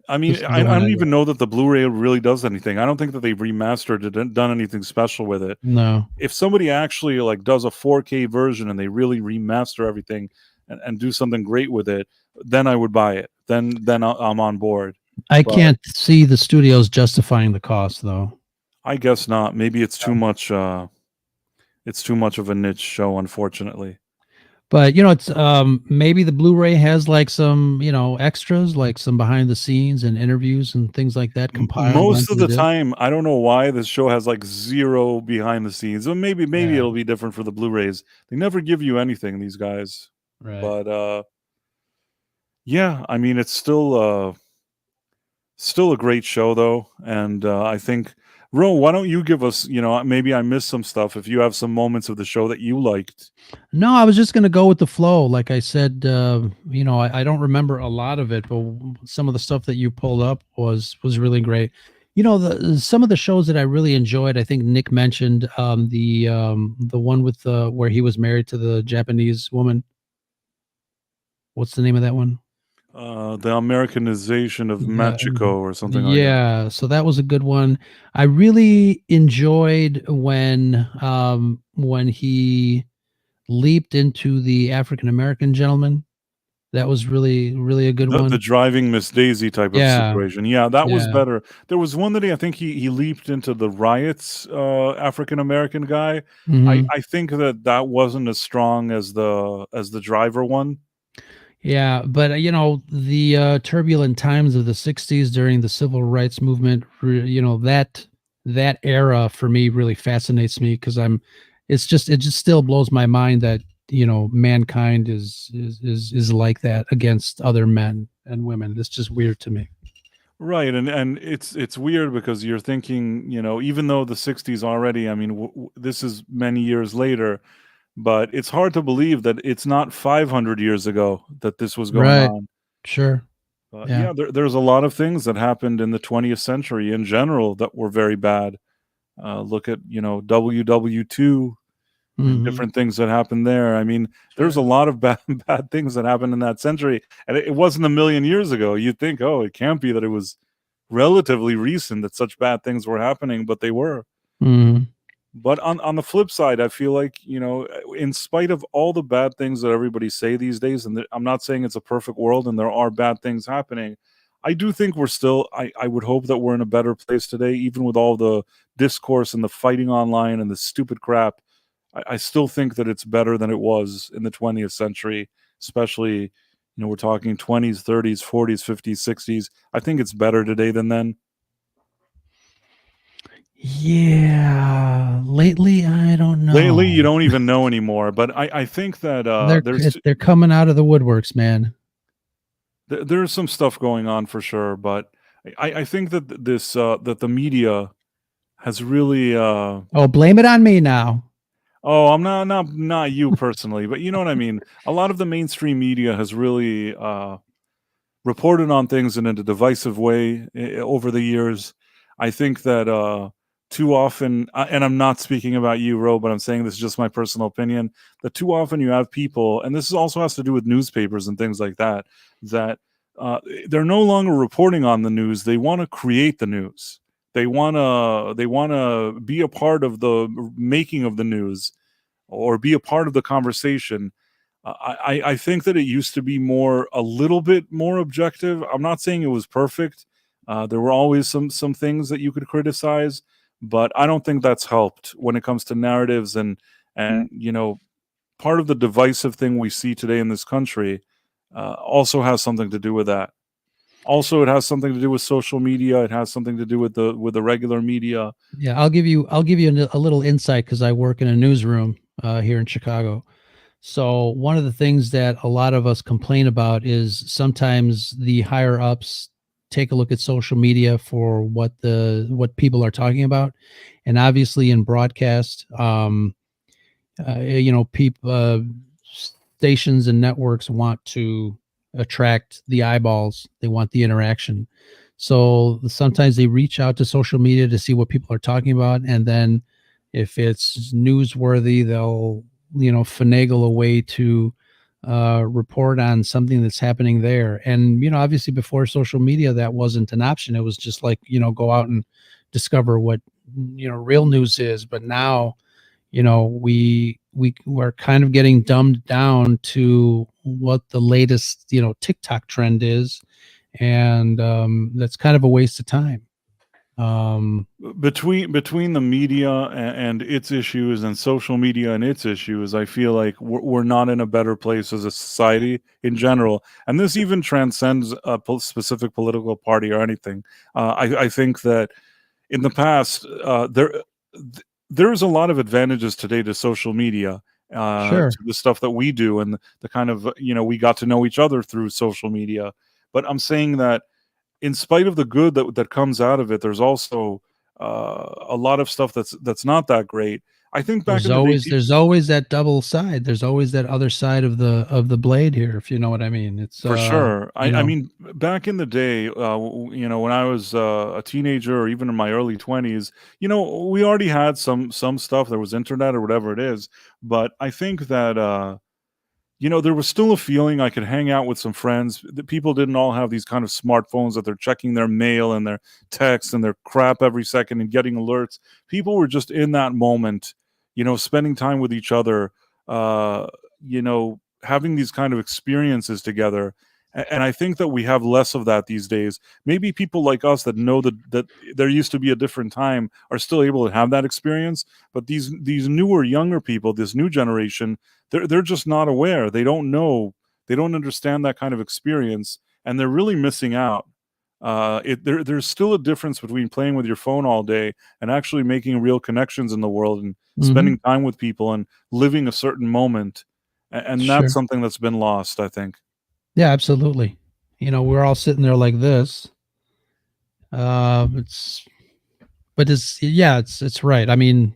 I mean, This is I the one don't I even know that the Blu-ray really does anything. I don't think that they've remastered it and done anything special with it. No. If somebody actually like does a 4K version and they really remaster everything and do something great with it, then I would buy it. Then I'm on board. I But can't see the studios justifying the cost, though. I guess not. Maybe it's too much. It's too much of a niche show, unfortunately. But it's maybe the Blu-ray has like some extras, like some behind the scenes and interviews and things like that compiled. Most onto of the disc. time, I don't know why this show has like zero behind the scenes. Well, maybe Yeah. it'll be different for the Blu-rays. They never give you anything, these guys. Right. But yeah, I mean, it's still a great show though, and I think, Ro, why don't you give us, maybe I missed some stuff. If you have some moments of the show that you liked. No, I was just going to go with the flow. Like I said, I don't remember a lot of it, but some of the stuff that you pulled up was really great. Some of the shows that I really enjoyed, I think Nick mentioned the one with where he was married to the Japanese woman. What's the name of that one? The Americanization of Machiko or something like that. Yeah, so that was a good one. I really enjoyed when he leaped into the African American gentleman. That was really, really a good one. The driving Miss Daisy type of situation. Yeah, that was better. There was one that I think he leaped into the riots, African American guy. Mhm. I think that wasn't as strong as the driver one. Yeah, but the turbulent times of the 60s during the civil rights movement, that era for me really fascinates me because it just still blows my mind that mankind is like that against other men and women. It's just weird to me. Right, and it's weird because you're thinking, even though the 60s already, I mean, this is many years later, but it's hard to believe that it's not 500 years ago that this was going Right. on. Sure. Yeah, there's a lot of things that happened in the 20th century in general that were very bad. Look at, WW2 and Mhm. different things that happened there. I mean, there's a lot of bad things that happened in that century, and it wasn't a million years ago. You'd think, oh, it can't be that it was relatively recent that such bad things were happening, but they were. Mhm. But on the flip side, I feel like, in spite of all the bad things that everybody say these days, and I'm not saying it's a perfect world and there are bad things happening, I do think we're still, I would hope that we're in a better place today, even with all the discourse and the fighting online and the stupid crap. I still think that it's better than it was in the 20th century, especially, we're talking 20s, 30s, 40s, 50s, 60s. I think it's better today than then. Yeah, lately I don't know. Lately, you don't even know anymore. But I think that they're coming out of the woodworks, man. There's some stuff going on for sure. But I think that that the media has really. Oh, blame it on me now. Oh, I'm not you personally, but you know what I mean. A lot of the mainstream media has really reported on things in a divisive way over the years. I think that too often, and I'm not speaking about you, Ro, but I'm saying this is just my personal opinion, that too often you have people, and this also has to do with newspapers and things like that, that they're no longer reporting on the news. They want to create the news. They want to be a part of the making of the news or be a part of the conversation. I think that it used to be a little bit more objective. I'm not saying it was perfect. There were always some things that you could criticize, but I don't think that's helped when it comes to narratives and part of the divisive thing we see today in this country also has something to do with that. Also, it has something to do with social media. It has something to do with the regular media. Yeah, I'll give you a little insight because I work in a newsroom here in Chicago. So one of the things that a lot of us complain about is sometimes the higher ups take a look at social media for what people are talking about, and obviously in broadcast, stations and networks want to attract the eyeballs. They want the interaction. So sometimes they reach out to social media to see what people are talking about, and then if it's newsworthy, they'll finagle a way to report on something that's happening there. And, obviously before social media, that wasn't an option. It was just like, go out and discover what, real news is. But now, we're kind of getting dumbed down to what the latest, TikTok trend is. And that's kind of a waste of time. Between the media and its issues and social media and its issues, I feel like we're not in a better place as a society in general, and this even transcends a specific political party or anything. I think that in the past there is a lot of advantages today to social media, Sure. to the stuff that we do, and the kind of we got to know each other through social media. But I'm saying that in spite of the good that comes out of it, there's also a lot of stuff that's not that great. I think back There's always that double side. There's always that other side of the blade here, if you know what I mean. It's for sure. I mean, back in the day, when I was a teenager or even in my early 20s, we already had some stuff. There was internet or whatever it is, but I think that there was still a feeling I could hang out with some friends. The people didn't all have these kind of smartphones that they're checking their mail and their texts and their crap every second and getting alerts. People were just in that moment, spending time with each other, having these kind of experiences together. And I think that we have less of that these days. Maybe people like us that know that there used to be a different time are still able to have that experience. But these newer, younger people, this new generation, they're just not aware. They don't know. They don't understand that kind of experience, and they're really missing out. There's still a difference between playing with your phone all day and actually making real connections in the world and spending time with people and living a certain moment. And Sure. that's something that's been lost, I think. Yeah, absolutely. We're all sitting there like this. It's right. I mean,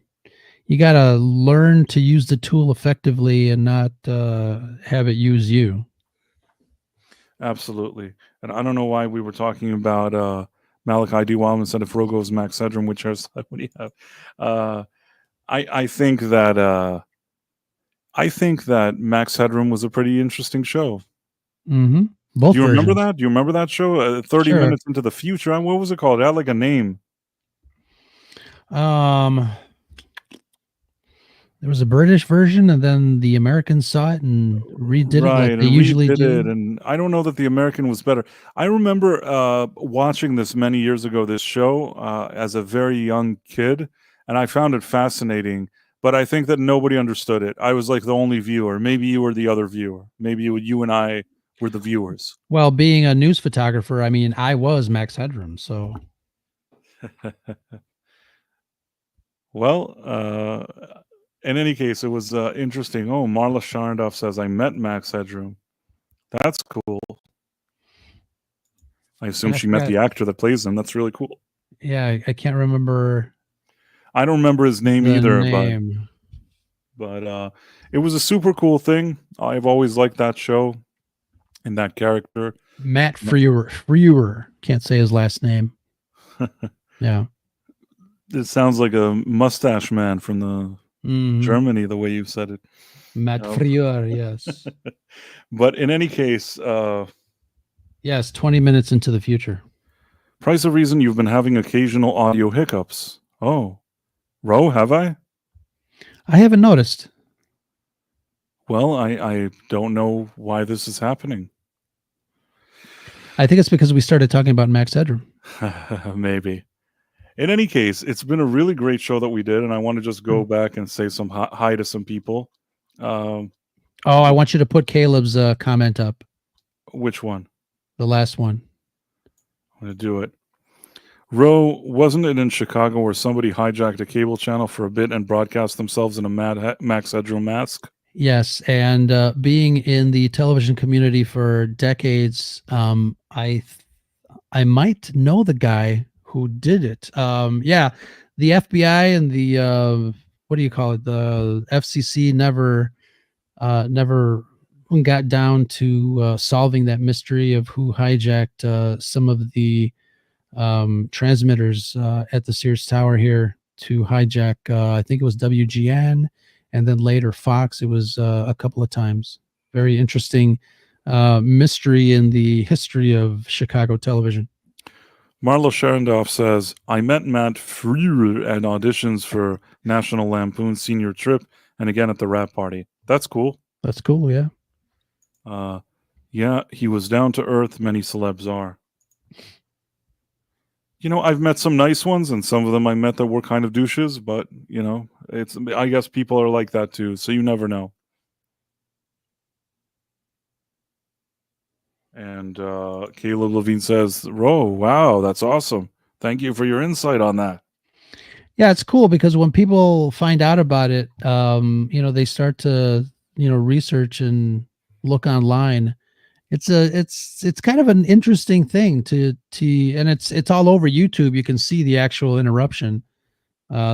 you got to learn to use the tool effectively and not have it use you. Absolutely. And I don't know why we were talking about Malachi D. Wildman instead of Rogo's Max Headroom, which hairstyle would he have? I think that Max Headroom was a pretty interesting show. Mm-hmm. Both Do you remember versions. that? Do you remember that show? 30 Sure. Minutes into the Future. What was it called? It had like a name. There was a British version, and then the Americans saw it and redid it like they and usually redid do. it, and I don't know that the American was better. I remember watching this many years ago, this show, as a very young kid, and I found it fascinating, but I think that nobody understood it. I was like the only viewer. Maybe you were the other viewer. Maybe you and I were the viewers. Well, being a news photographer, I mean, I was Max Headroom, so. Well, in any case, it was interesting. Oh, Marla Sharndoff says, I met Max Headroom. That's cool. I assume she met the actor that plays him. That's really cool. Yeah, I can't remember. I don't remember his name either, name. but it was a super cool thing. I've always liked that show and that character. Matt Frewer. Can't say his last name. Yeah. It sounds like a mustache man from the Germany, the way you said it. Matt Frewer, yes. But in any case, yes, 20 minutes into the future. Price of Reason, you've been having occasional audio hiccups. Oh, Ro, have I? I haven't noticed. Well, I don't know why this is happening. I think it's because we started talking about Max Headroom. Maybe. In any case, it's been a really great show that we did, and I want to just go back and say some hi to some people. I want you to put Caleb's comment up. Which one? The last one. I'm going to do it. Ro, wasn't it in Chicago where somebody hijacked a cable channel for a bit and broadcast themselves in a Max Headroom mask? Yes, and being in the television community for decades, I might know the guy who did it. Yeah, the FBI and the what do you call it? The FCC never got down to solving that mystery of who hijacked some of the transmitters at the Sears Tower here to hijack. I think it was WGN, and then later Fox. It was a couple of times. very interesting mystery in the history of Chicago television. Marlo Sherendorf says, I met Matt Freer at auditions for National Lampoon's Senior Trip and again at the rap party. That's cool. That's cool, yeah. Yeah, he was down to earth. Many celebs are. You know, I've met some nice ones, and some of them I met that were kind of douches, but, you know, I guess people are like that too, so you never know. And Caleb Levine says, Ro, wow, that's awesome. Thank you for your insight on that. Yeah, it's cool because when people find out about it, you know, they start to, you know, research and look online. It's kind of an interesting thing to and it's all over YouTube. You can see the actual interruption.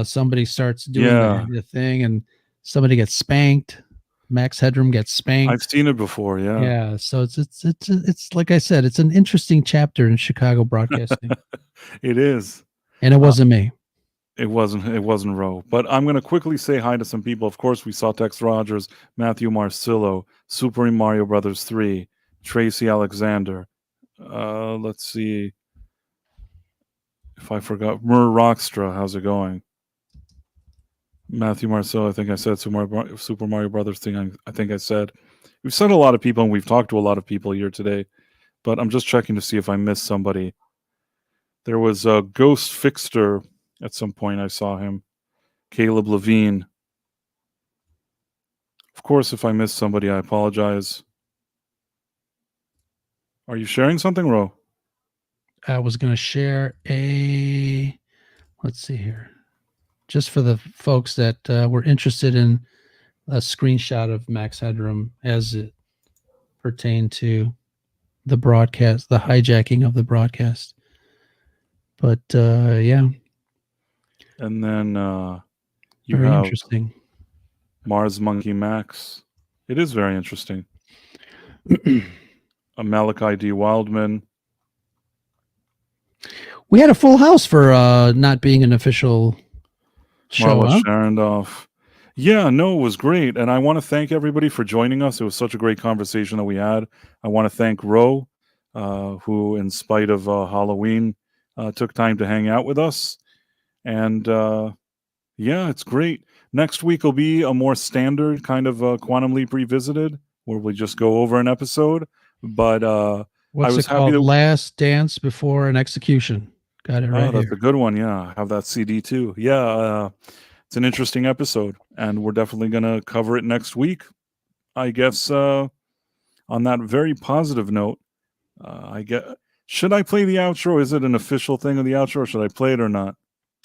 Somebody starts doing the thing and somebody gets spanked. Max Headroom gets spanked. I've seen it before, yeah. Yeah, so it's like I said, it's an interesting chapter in Chicago broadcasting. It is. And it wasn't me. It wasn't Ro. But I'm going to quickly say hi to some people. Of course, we saw Tex Rogers, Matthew Marcillo, Super Mario Brothers 3, Tracy Alexander. Let's see if I forgot. Mur Rockstra, how's it going? Matthew Marcillo, I think I said Super Mario Brothers thing. I think I said. We've said a lot of people, and we've talked to a lot of people here today. But I'm just checking to see if I missed somebody. There was a Ghost Fixter. At some point, I saw him. Caleb Levine. Of course, if I missed somebody, I apologize. Are you sharing something, Ro? I was going to share let's see here. Just for the folks that were interested in a screenshot of Max Headroom as it pertained to the broadcast, the hijacking of the broadcast. But, yeah. And then you very have interesting. Mars Monkey Max. It is very interesting. Malachi D. Wildman. We had a full house for not being an official show. Marla Sharendorf. Yeah, no, it was great. And I want to thank everybody for joining us. It was such a great conversation that we had. I want to thank Ro, who, in spite of Halloween, took time to hang out with us. And yeah, it's great. Next week will be a more standard kind of Quantum Leap Revisited, where we just go over an episode. But what's it called? Last Dance Before an Execution. Got it right. That's a good one. Yeah, I have that CD too. Yeah, it's an interesting episode, and we're definitely going to cover it next week. I guess on that very positive note, should I play the outro? Is it an official thing of the outro, or should I play it or not?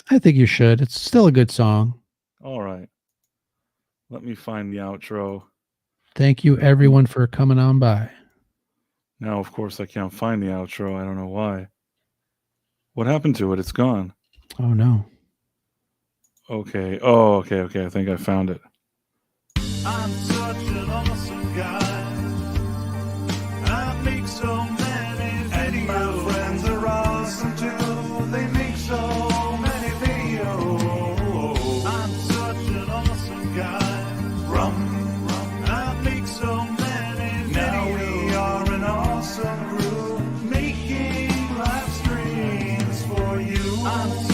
I think you should. It's still a good song. All right. Let me find the outro. Thank you, everyone, for coming on by. Now, of course, I can't find the outro. I don't know why. What happened to it? It's gone. Oh, no. Okay. Oh, okay. I think I found it. I'm such an awesome guy. I make so many videos. And my friends are awesome too. They make so many videos. I'm such an awesome guy. Rum. I make so many videos. Now we are an awesome group. Making live streams for you. I'm